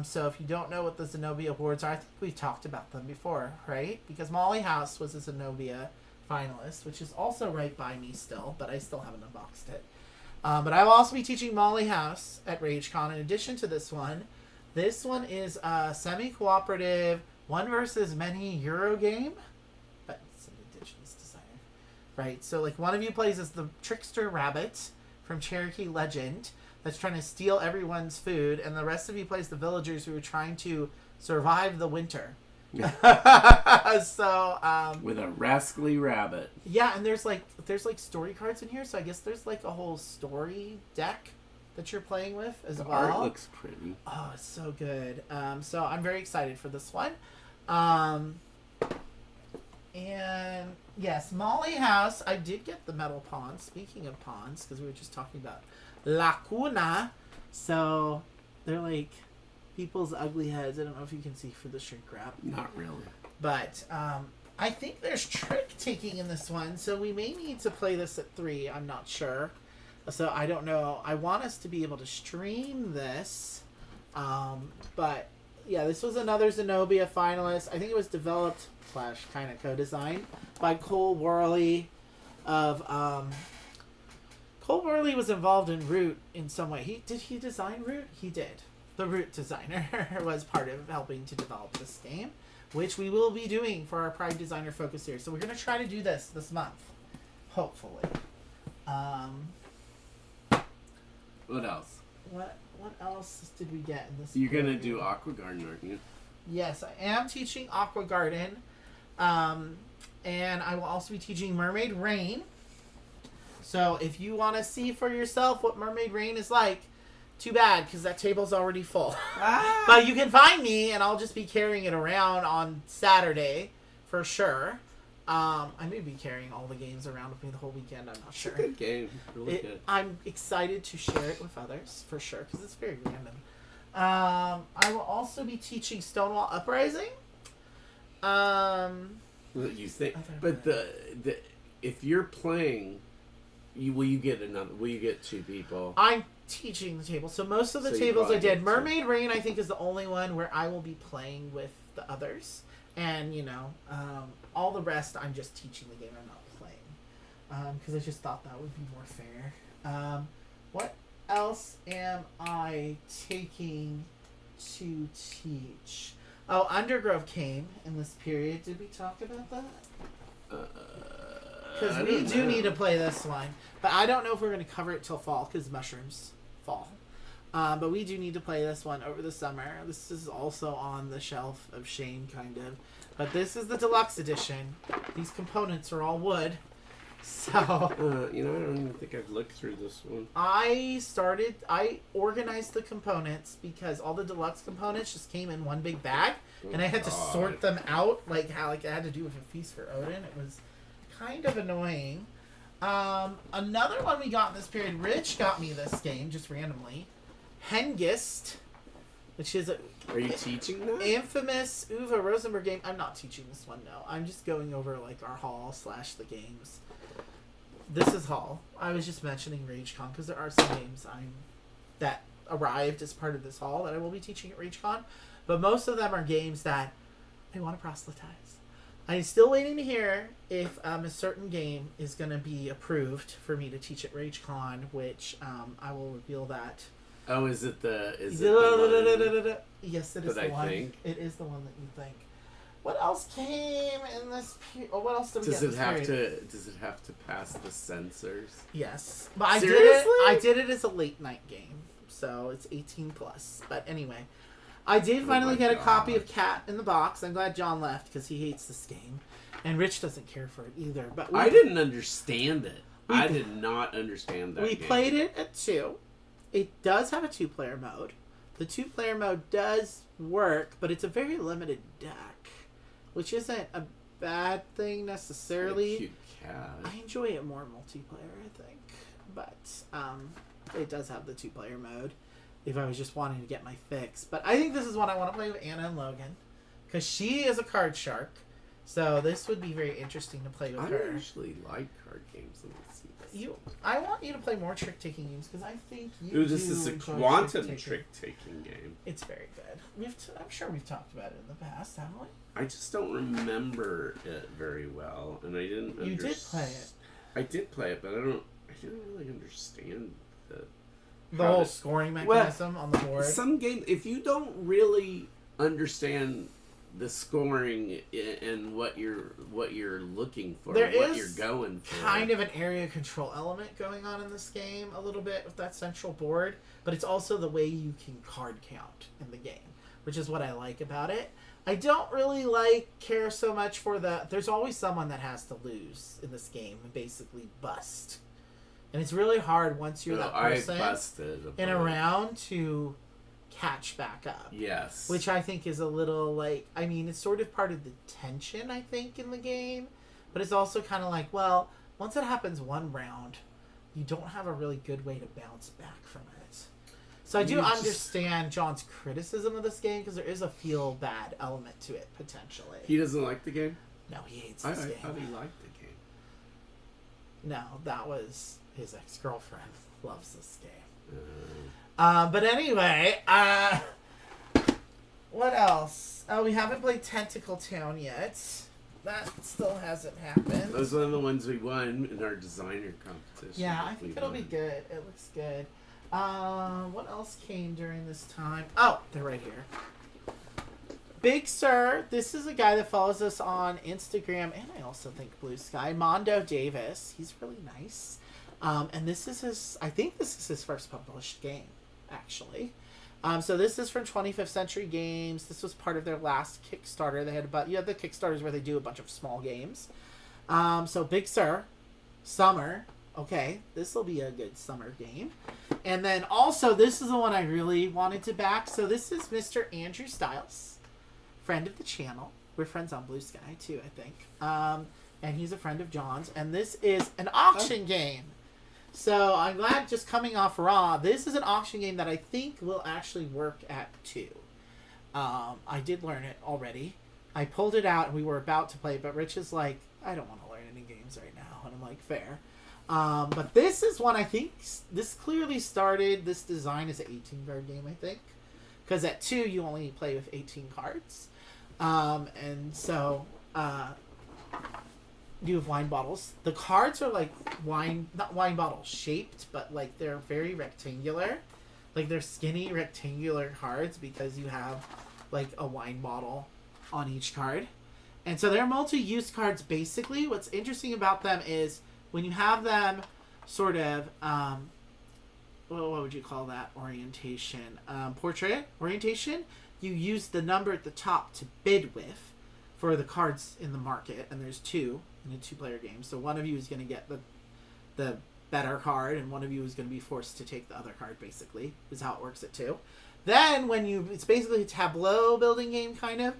So if you don't know what the Zenobia Awards are, I think we've talked about them before, right? Because Molly House was a Zenobia finalist, which is also right by me still, but I still haven't unboxed it. But I will also be teaching Molly House at RageCon in addition to this one. This one is a semi-cooperative one versus many Euro game, but it's an indigenous designer, right? So, like, one of you plays as the trickster rabbit from Cherokee Legend that's trying to steal everyone's food, and the rest of you plays the villagers who are trying to survive the winter. So, with a rascally rabbit. Yeah, and there's like story cards in here, so I guess there's like a whole story deck that you're playing with as The well. art looks pretty. Oh, it's so good. So I'm very excited for this one. And yes, Molly House. I did get the metal pawns. Speaking of pawns, because we were just talking about Lacuna. So they're like people's ugly heads. I don't know if you can see for the shrink wrap. Not really. But I think there's trick taking in this one, so we may need to play this at 3. I'm not sure. So I don't know. I want us to be able to stream this. But yeah, this was another Zenobia finalist. I think it was developed / kind of co-designed by Cole Worley of Cole Worley was involved in Root in some way. Did he design Root? He did. The Root designer was part of helping to develop this game, which we will be doing for our Pride Designer Focus Series. So we're going to try to do this month. Hopefully. What else? What else did we get in this? You're gonna period? do Aqua Garden, aren't you? Yes, I am teaching Aqua Garden. And I will also be teaching Mermaid Rain. So if you want to see for yourself what Mermaid Rain is like, too bad, because that table's already full. Ah! But you can find me, and I'll just be carrying it around on Saturday, for sure. I may be carrying all the games around with me the whole weekend, I'm not sure. It's a good game. Really good. I'm excited to share it with others, for sure, because it's very random. I will also be teaching Stonewall Uprising. You think, but the if you're playing, will you get two people? I'm teaching the table, so most of the So you tables I probably did. get Mermaid Rain, I think, is the only one where I will be playing with the others, and all the rest I'm just teaching the game. I'm not playing, because I just thought that would be more fair. What else am I taking to teach? Oh, Undergrove came in this period. Did we talk about that? Because we do need to play this one. But I don't know if we're going to cover it till fall, because mushrooms fall. But we do need to play this one over the summer. This is also on the shelf of shame, kind of. But this is the deluxe edition. These components are all wood. So... I don't even think I've looked through this one. I organized the components because all the deluxe components just came in one big bag, and I had to sort them out, like how I had to do with a Feast for Odin. It was kind of annoying. Another one we got in this period, Rich got me this game just randomly. Hengist, which is Are you teaching that? infamous Uwe Rosenberg game. I'm not teaching this one, no. I'm just going over like our haul / the games. This is haul. I was just mentioning RageCon because there are some games that arrived as part of this haul that I will be teaching at RageCon, but most of them are games that I want to proselytize. I'm still waiting to hear if a certain game is going to be approved for me to teach at RageCon, which I will reveal that. Oh, is it the one? Yes, it is the one. It is the one that you think. What else came in this period? Oh, what else did we get in this period? Does it have to pass the censors? Yes, but I did it as a late night game, so it's 18 plus. But anyway, I did finally get a copy of Cat in the Box. I'm glad John left because he hates this game, and Rich doesn't care for it either. But I didn't understand it. I did not understand that. We played it at 2. It does have a 2-player mode. The 2-player mode does work, but it's a very limited deck, which isn't a bad thing necessarily. It's a cute cat. I enjoy it more multiplayer, I think, but it does have the 2-player mode. If I was just wanting to get my fix, but I think this is one I want to play with Anna and Logan, because she is a card shark, so this would be very interesting to play with her. I actually like card games. Let me see this. I want you to play more trick taking games because I think you. Ooh, this is a quantum trick taking game. It's very good. I'm sure we've talked about it in the past, haven't we? I just don't remember it very well, and I didn't. You did play it. I did play it, but I didn't really understand the whole scoring mechanism on the board. Some games, if you don't really understand the scoring and what you're looking for, what you're going for, kind of an area control element going on in this game a little bit with that central board, but it's also the way you can card count in the game, which is what I like about it. I don't really care so much for there's always someone that has to lose in this game and basically bust. And it's really hard once you're that person in a round to catch back up. Yes. Which I think is a little it's sort of part of the tension, I think, in the game. But it's also kind of well, once it happens one round, you don't have a really good way to bounce back from it. So I do understand John's criticism of this game because there is a feel bad element to it, potentially. He doesn't like the game? No, he hates this game. I thought he liked the game. No, that was his ex-girlfriend. Loves this game. But anyway, what else? Oh, we haven't played Tentacle Town yet. That still hasn't happened. Those are the ones we won in our designer competition. Yeah, I think it'll be good. It looks good. What else came during this time? Oh, they're right here. Big Sir, this is a guy that follows us on Instagram, and I also think Blue Sky. Mondo Davis. He's really nice. And this is I think this is his first published game, actually. So this is from 25th Century Games. This was part of their last Kickstarter. They had the Kickstarters where they do a bunch of small games. So Big Sur, Summer. Okay, this will be a good summer game. And then also, this is the one I really wanted to back. So this is Mr. Andrew Stiles, friend of the channel. We're friends on Blue Sky too, I think. And he's a friend of John's. And this is an auction game. So I'm glad, just coming off Raw, this is an auction game that I think will actually work at 2. I did learn it already. I pulled it out and we were about to play, but Rich is like, I don't want to learn any games right now. And I'm like, fair. But this is one I think, this clearly started, this design is an 18-card game, I think. Because at 2, you only play with 18 cards. And so, you have wine bottles. The cards are like not wine bottle shaped, but like they're very rectangular. Like they're skinny rectangular cards because you have like a wine bottle on each card. And so they're multi-use cards basically. What's interesting about them is when you have them sort of, what would you call that orientation? Portrait orientation. You use the number at the top to bid with for the cards in the market. And there's 2 in a 2-player game. So one of you is going to get the better card and one of you is going to be forced to take the other card, basically, is how it works at 2. Then it's basically a tableau building game, kind of.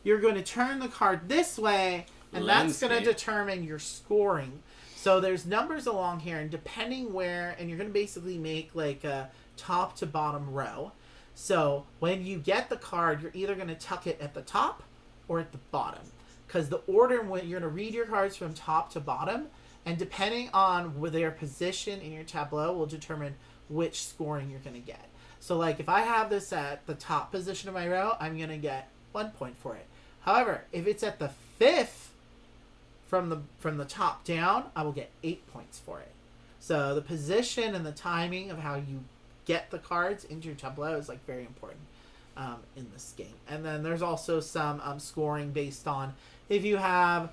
You're going to turn the card this way, and that's going to determine your scoring. So there's numbers along here, and depending where, and you're going to basically make like a top to bottom row. So when you get the card, you're either going to tuck it at the top or at the bottom. Because the order, when you're going to read your cards from top to bottom, and depending on where their position in your tableau will determine which scoring you're going to get. So like if I have this at the top position of my row, I'm going to get 1 point for it. However, if it's at the 5th from the top down, I will get 8 points for it. So the position and the timing of how you get the cards into your tableau is like very important in this game. And then there's also some scoring based on if you have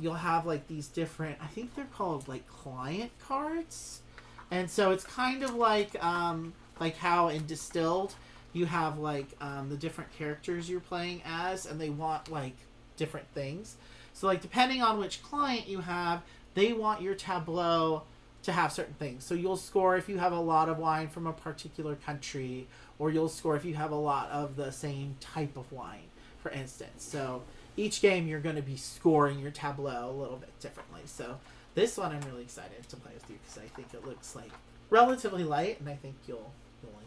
you'll have like these different, I think they're called like client cards. And so it's kind of like how in Distilled you have like the different characters you're playing as, and they want like different things. So like depending on which client you have, they want your tableau to have certain things. So you'll score if you have a lot of wine from a particular country, or you'll score if you have a lot of the same type of wine, for instance. So each game you're going to be scoring your tableau a little bit differently. So this one I'm really excited to play with you because I think it looks like relatively light, and I think you'll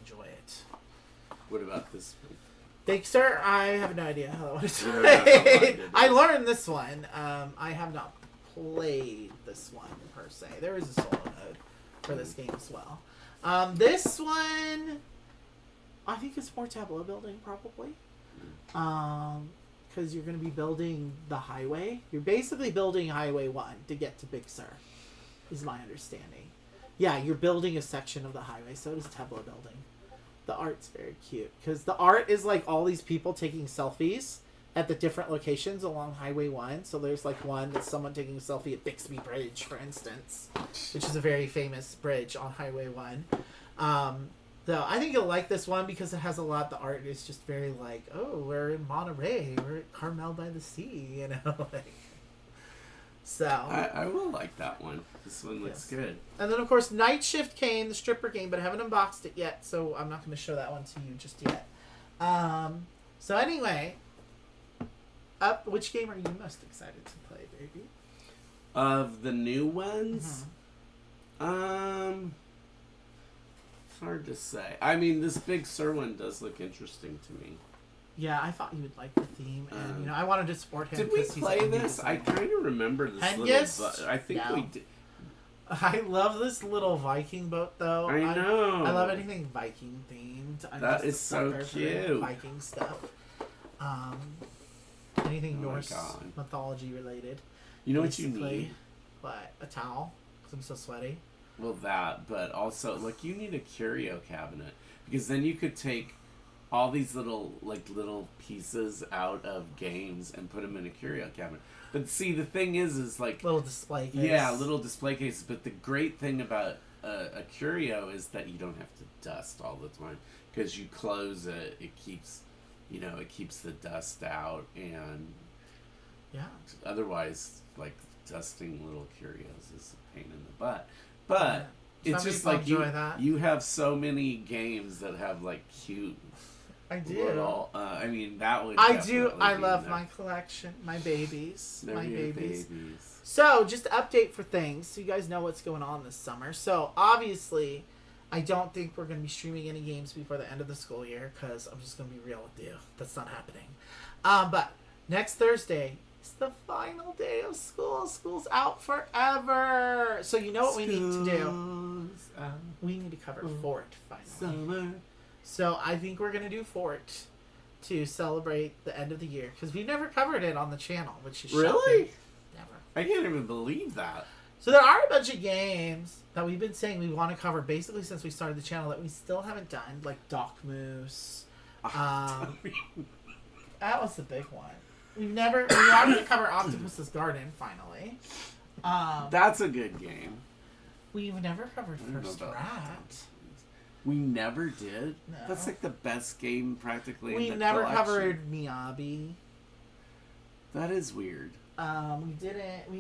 enjoy it. What about this one? Big Sir, I have no idea how that one is played. I learned this one. I have not played this one per se. There is a solo mode for this game as well. This one, I think it's more tableau building probably. Because you're going to be building the highway. You're basically building Highway 1 to get to Big Sur, is my understanding. Yeah, you're building a section of the highway, so it is tableau building. The art's very cute, because the art is like all these people taking selfies at the different locations along Highway 1. So there's like one that's someone taking a selfie at Bixby Bridge, for instance, which is a very famous bridge on Highway 1. So I think you'll like this one because it has a lot. The art is just very like, oh, we're in Monterey, we're at Carmel by the Sea, you know. Like, so I will like that one. This one looks good. And then of course Night Shift came, the stripper game, but I haven't unboxed it yet, so I'm not going to show that one to you just yet. So anyway, which game are you most excited to play, baby? Of the new ones, it's hard to say. I mean, this Big Sur one does look interesting to me. Yeah, I thought you would like the theme, and I wanted to support him. Did we play this? I kind of remember this little. I think we did. I love this little Viking boat, though. I know. I love anything Viking themed. That is so cute. Viking stuff. Anything Norse mythology related. You know what you need? What? A towel? Because I'm so sweaty. Well, that, but also, like, you need a curio cabinet. Because then you could take all these little pieces out of games and put them in a curio cabinet. But see, the thing is like Little display case. Yeah, little display cases. But the great thing about a curio is that you don't have to dust all the time, because you close it, it keeps the dust out, and otherwise, like, dusting little curios is a pain in the butt. But it's just like you have so many games that have like cute. I do. Little, I mean, that would. I do. I love my collection, my babies, my babies. So, just to update for things, so you guys know what's going on this summer. So, obviously, I don't think we're going to be streaming any games before the end of the school year, because I'm just going to be real with you. That's not happening. But next Thursday is the final day of school. School's out forever. So, you know what we need to do? We need to cover Fort finally. Summer. So, I think we're going to do Fort to celebrate the end of the year, because we've never covered it on the channel, which is really shocking. Never. I can't even believe that. So there are a bunch of games that we've been saying we want to cover basically since we started the channel that we still haven't done, like Dock Moose. That was the big one. We are going to cover Octopus's Garden finally. That's a good game. We've never covered First Rat. We never did? No. That's like the best game practically We in the never collection. covered Miyabi. That is weird. We didn't.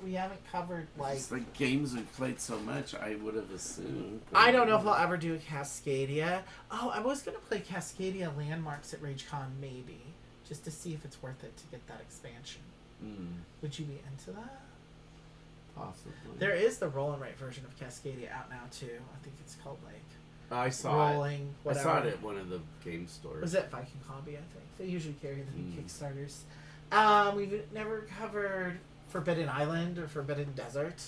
We haven't covered like. It's like games we've played so much. I would have assumed. I don't know if I'll ever do a Cascadia. Oh, I was gonna play Cascadia Landmarks at RageCon maybe, just to see if it's worth it to get that expansion. Would you be into that? Possibly. There is the roll and write version of Cascadia out now too. I think it's called like. I saw Rolling. Whatever. I saw it at one of the game stores. Was it Viking Hobby? I think they usually carry the new Kickstarters. We've never covered Forbidden Island or Forbidden Desert.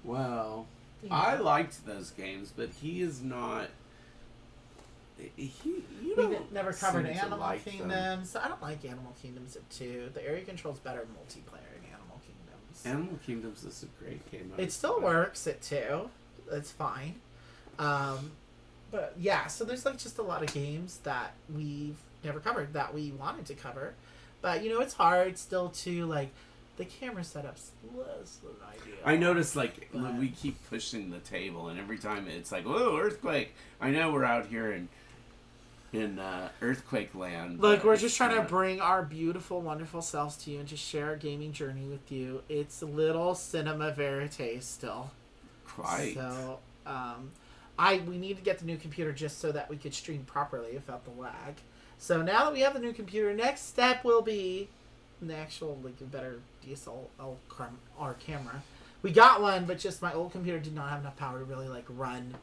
Well, I liked those games, but he is not. You don't never covered seem to Animal like Kingdoms. I don't like Animal Kingdoms at 2. The area control's better multiplayer in Animal Kingdoms. Animal Kingdoms is a great game. It still works at 2. It's fine. But yeah, so there's like just a lot of games that we've never covered that we wanted to cover. But, it's hard still to, like, the camera setup's less than ideal. I noticed, like, we keep pushing the table, and every time it's like, whoa, earthquake. I know we're out here in earthquake land. Look, we're just trying to bring our beautiful, wonderful selves to you and just share our gaming journey with you. It's a little cinema verite still. Quite. So, we need to get the new computer just so that we could stream properly without the lag. So now that we have the new computer, next step will be the actual, like, a better DSLR camera. We got one, but just my old computer did not have enough power to really, like, run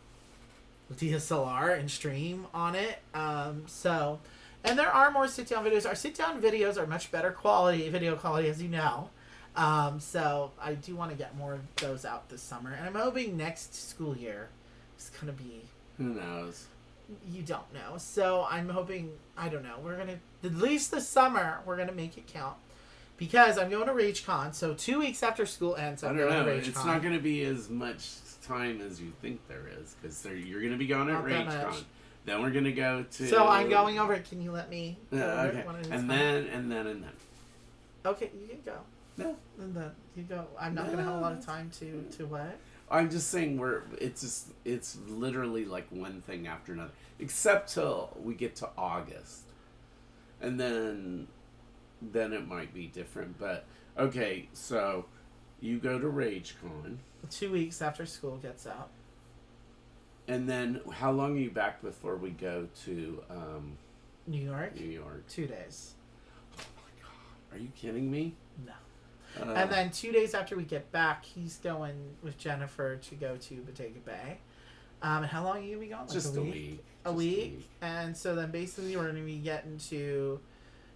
DSLR and stream on it. And there are more sit-down videos. Our sit-down videos are much better video quality, as you know. So I do want to get more of those out this summer. And I'm hoping next school year is going to be... Who knows? You don't know. So I'm hoping, I don't know, we're going to, at least this summer, we're going to make it count. Because I'm going to RageCon, so 2 weeks after school ends, I'm going to RageCon. It's not going to be as much time as you think there is, because you're going to be going at RageCon. Then we're going to go to... So I'm going over it. Can you let me? Okay. And then. Okay, you can go. No. And then you go. I'm not going to have a lot of time to what? I'm just saying it's literally like one thing after another, except till we get to August, and then it might be different. But okay, so you go to RageCon 2 weeks after school gets out, and then how long are you back before we go to New York? 2 days. Oh my god, are you kidding me? No. And then 2 days after we get back, he's going with Jennifer to go to Bottega Bay. And how long are you going to be gone? Like just a week. A week. And so then basically we're going to be getting to...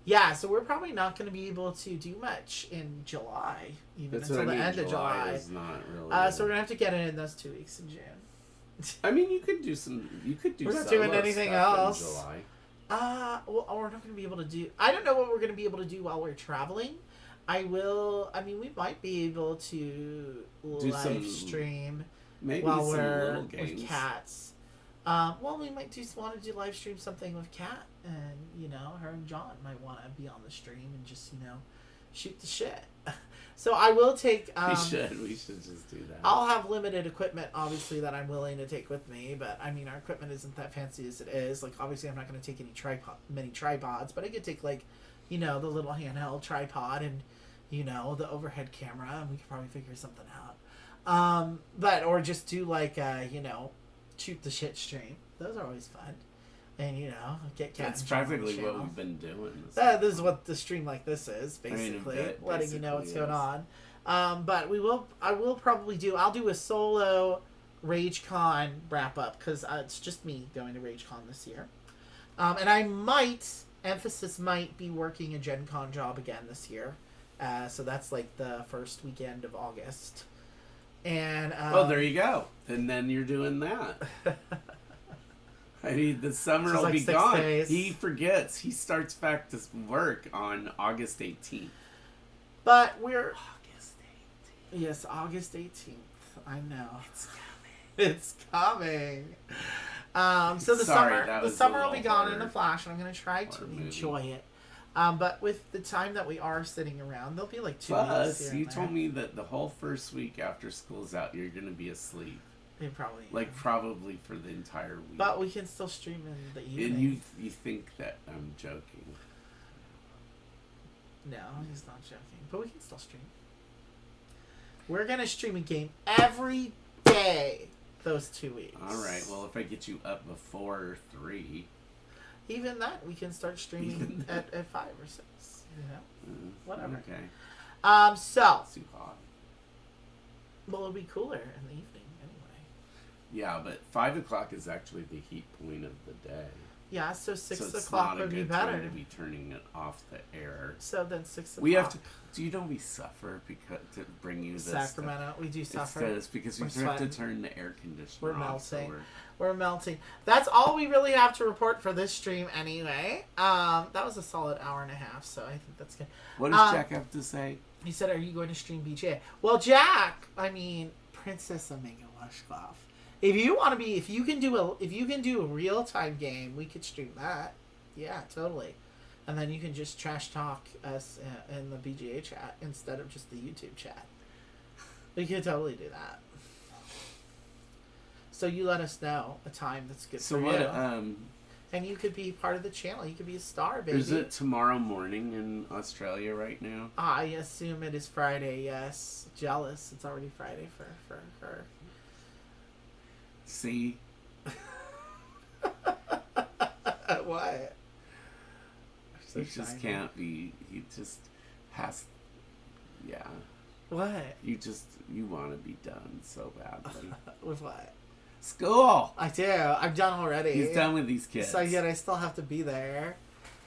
Yeah, so we're probably not going to be able to do much in July, even until the end of July. Is not really so we're going to have to get it in those 2 weeks in June. I mean, you could do We're not doing anything else. In July. Well, we're not going to be able to do... I don't know what we're going to be able to do while we're traveling. We might be able to live stream maybe while some we're little games with cats. Well, we might want to do live stream something with Kat, and her and John might want to be on the stream and just shoot the shit. So I will take. We should just do that. I'll have limited equipment, obviously, that I'm willing to take with me. But I mean, our equipment isn't that fancy as it is. Like, obviously, I'm not going to take many tripods, but I could take the little handheld tripod and the overhead camera, and we could probably figure something out. Or just do shoot the shit stream. Those are always fun. And get Kat. That's practically what we've been doing. This is what the stream like this is, basically, letting you know what's going on. But I'll do a solo RageCon wrap up because it's just me going to RageCon this year, and I might be working a Gen Con job again this year, so that's like the first weekend of August. And there you go. And then you're doing that. I mean, the summer will be gone. Days. He forgets. He starts back to work on August 18th. But we're... August 18th. Yes, August 18th. I know. It's coming. It's coming. So the summer will be gone in a flash, and I'm going to try to enjoy it. But with the time that we are sitting around, there'll be like 2 weeks Plus, here you and told there. me that the whole first week after school's out, you're going to be asleep. Probably. Probably for the entire week. But we can still stream in the evening. And you think that I'm joking. No, he's not joking. But we can still stream. We're going to stream a game every day those 2 weeks. Alright, well, if I get you up before 3... Even that, we can start streaming at 5 or 6. Whatever. Okay. So... It's too hot. Well, it'll be cooler in the evening. Yeah, but 5 o'clock is actually the heat point of the day. Yeah, so 6 so o'clock would be better. Time to be turning it off the air. So then 6 o'clock. We have to. Do you know we suffer because to bring you this Sacramento? Stuff? We do suffer. It's because we have to turn the air conditioner We're off. melting. We're melting. That's all we really have to report for this stream, anyway. That was a solid hour and a half, so I think that's good. What does Jack have to say? He said, "Are you going to stream BJ?" Well, Jack, Princess Omega Washcloth. If you can do a real time game, we could stream that. Yeah, totally. And then you can just trash talk us in the BGA chat instead of just the YouTube chat. We could totally do that. So you let us know a time that's good for you. And you could be part of the channel. You could be a star, baby. Is it tomorrow morning in Australia right now? I assume it is Friday, yes. Jealous. It's already Friday for her. See? What? He just can't be. He just has. Yeah. What? You want to be done so badly. With what? School! I do. I'm done already. He's done with these kids. So yet I still have to be there.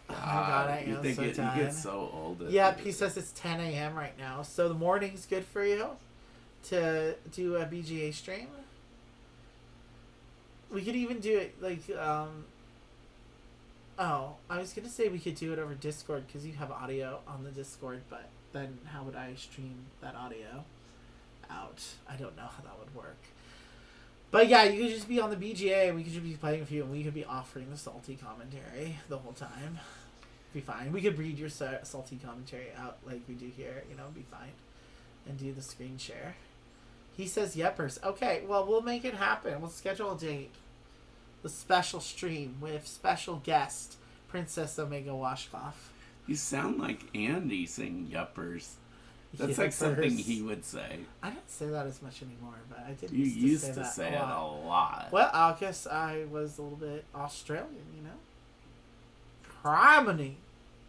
Oh my god, I am so done. You get so old. Yep, he says it's 10 a.m. right now. So the morning's good for you to do a BGA stream? We could even do it I was going to say we could do it over Discord because you have audio on the Discord, but then how would I stream that audio out? I don't know how that would work. But yeah, you could just be on the BGA, we could just be playing with you, and we could be offering the salty commentary the whole time. Be fine. We could read your salty commentary out like we do here, be fine. And do the screen share. He says yeppers. Okay, well, we'll make it happen. We'll schedule a date. The special stream with special guest, Princess Omega Washcloth. You sound like Andy saying yuppers. That's Yuppers. Like something he would say. I don't say that as much anymore, but I did used to say it a lot. Well, I guess I was a little bit Australian, Criminy.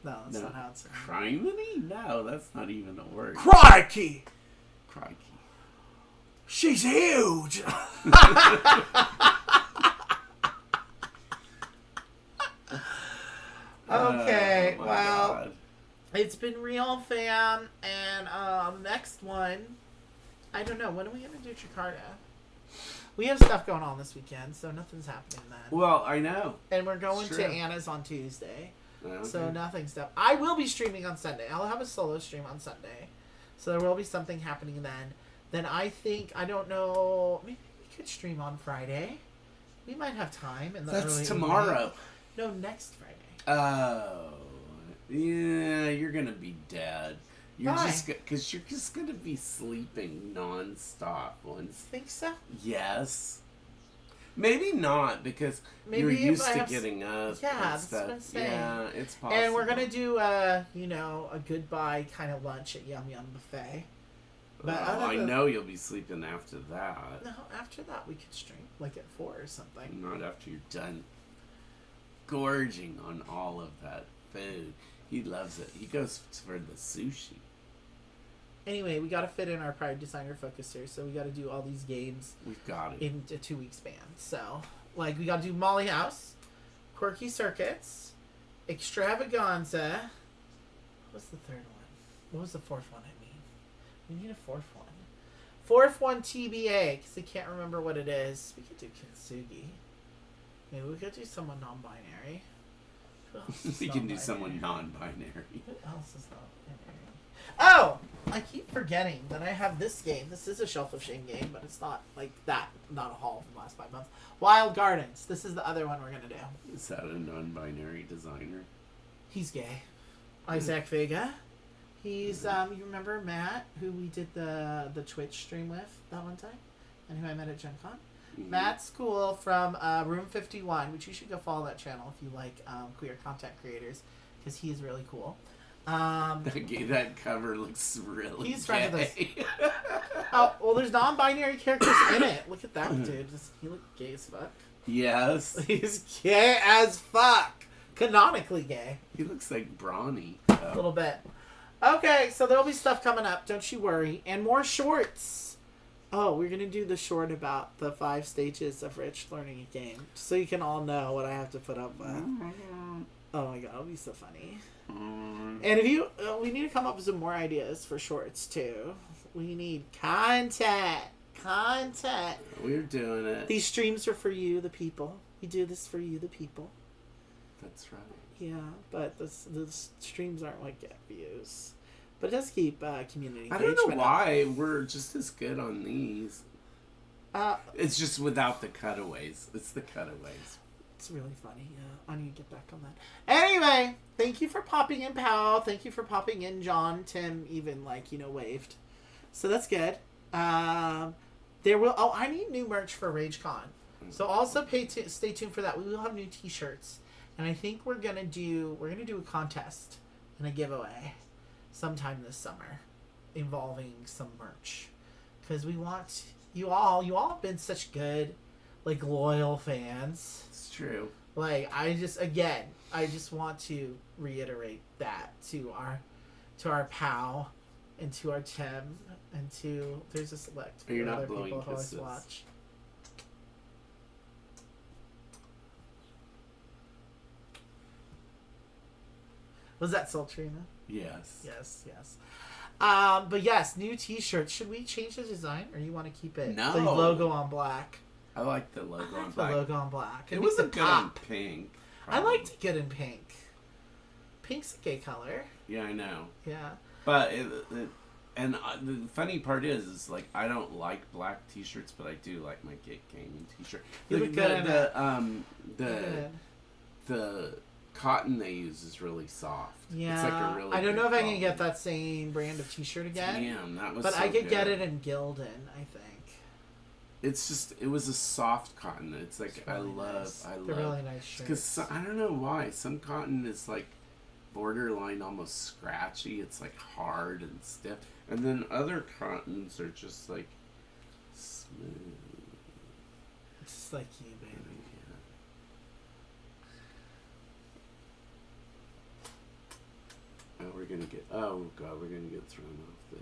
No, that's not how it's said. Criminy? No, that's not even a word. Crikey! Crikey. She's huge! Okay, well, God. It's been real, fam, and next one, I don't know, when are we going to do Jakarta? We have stuff going on this weekend, so nothing's happening then. Well, I know. And we're going to Anna's on Tuesday, okay. So nothing's stuff. I will be streaming on Sunday. I'll have a solo stream on Sunday, so there will be something happening then. Then I don't know, maybe we could stream on Friday. We might have time in the That's early tomorrow. evening. No, next Friday. Oh, yeah, you're gonna be dead. You're Why? Because you're just gonna be sleeping nonstop once. Think so? Yes. Maybe not, because Maybe you're if used I to have getting up Yeah, and that's stuff. what I'm saying. Yeah, it's possible. And we're gonna do you know, a goodbye kind of lunch at Yum Yum Buffet. But I know you'll be sleeping after that. No, after that we could stream like at 4 or something. Not after you're done gorging on all of that food. He loves it. He goes for the sushi. Anyway, we got to fit in our Pride Designer Focuser, so we got to do all these games We've got it. in a 2-week span. So, like, we got to do Molly House, Quirky Circuits, Extravaganza. What's the third one? What was the fourth one? I mean, we need a fourth one. Fourth one TBA, because I can't remember what it is. We could do Kintsugi. Maybe we could do someone non-binary. Who else is We can do non-binary? someone non-binary. Who else is non-binary? Oh! I keep forgetting that I have this game. This is a Shelf of Shame game, but it's not like that. Not a haul from the last 5 months. Wild Gardens. This is the other one we're going to do. Is that a non-binary designer? He's gay. Isaac Vega. He's, you remember Matt, who we did the Twitch stream with that one time? And who I met at Gen Con? Mhm. Matt's cool from Room 51, which you should go follow that channel if you like queer content creators, because he's really cool. That cover looks really He's gay. friends with Oh, well, there's non-binary characters in it. Look at that dude. He look gay as fuck. Yes. He's gay as fuck. Canonically gay. He looks like Brawny. A little bit. Okay, so there'll be stuff coming up. Don't you worry. And more shorts. Oh, we're going to do the short about the 5 stages of Rich learning a game. So you can all know what I have to put up with. Oh my god, it'll be so funny. And if you, we need to come up with some more ideas for shorts too. We need content. We're doing it. These streams are for you, the people. We do this for you, the people. That's right. Yeah, but the streams aren't like get views. But it does keep community I engagement don't know up. why we're just as good on these. Uh, It's just without the cutaways. It's the cutaways. It's really funny. Yeah, I need to get back on that. Anyway, thank you for popping in, Powell. Thank you for popping in, John. Tim even waved. So that's good. There will. Oh, I need new merch for RageCon. So also stay tuned for that. We will have new T-shirts, and I think we're gonna do a contest and a giveaway sometime this summer involving some merch, because we want you all have been such good loyal fans. It's true. I just want to reiterate that to our pal and to our Tim and to there's a select You're not other blowing people who always kisses. watch. Was that Sultrina? Yes. Yes. But yes, new T-shirts. Should we change the design, or you want to keep it No. the logo on black? I like the logo I on like black. the logo on black. It makes wasn't good on pop. pink. I liked it good in pink. Pink's a gay color. Yeah, I know. Yeah. But the funny part is I don't like black T-shirts, but I do like my gaming T-shirt. You look good in it. The the cotton they use is really soft. Yeah. It's a really I don't know good if I can quality. get that same brand of T-shirt again. Damn, that was. But so I could get good. it in Gildan, I think. It's just it was a soft cotton. It's It's really nice. I love. They're really nice shirts. Because I don't know why some cotton is borderline almost scratchy. It's hard and stiff, and then other cottons are just smooth. Just like you, baby. Oh, we're gonna get thrown off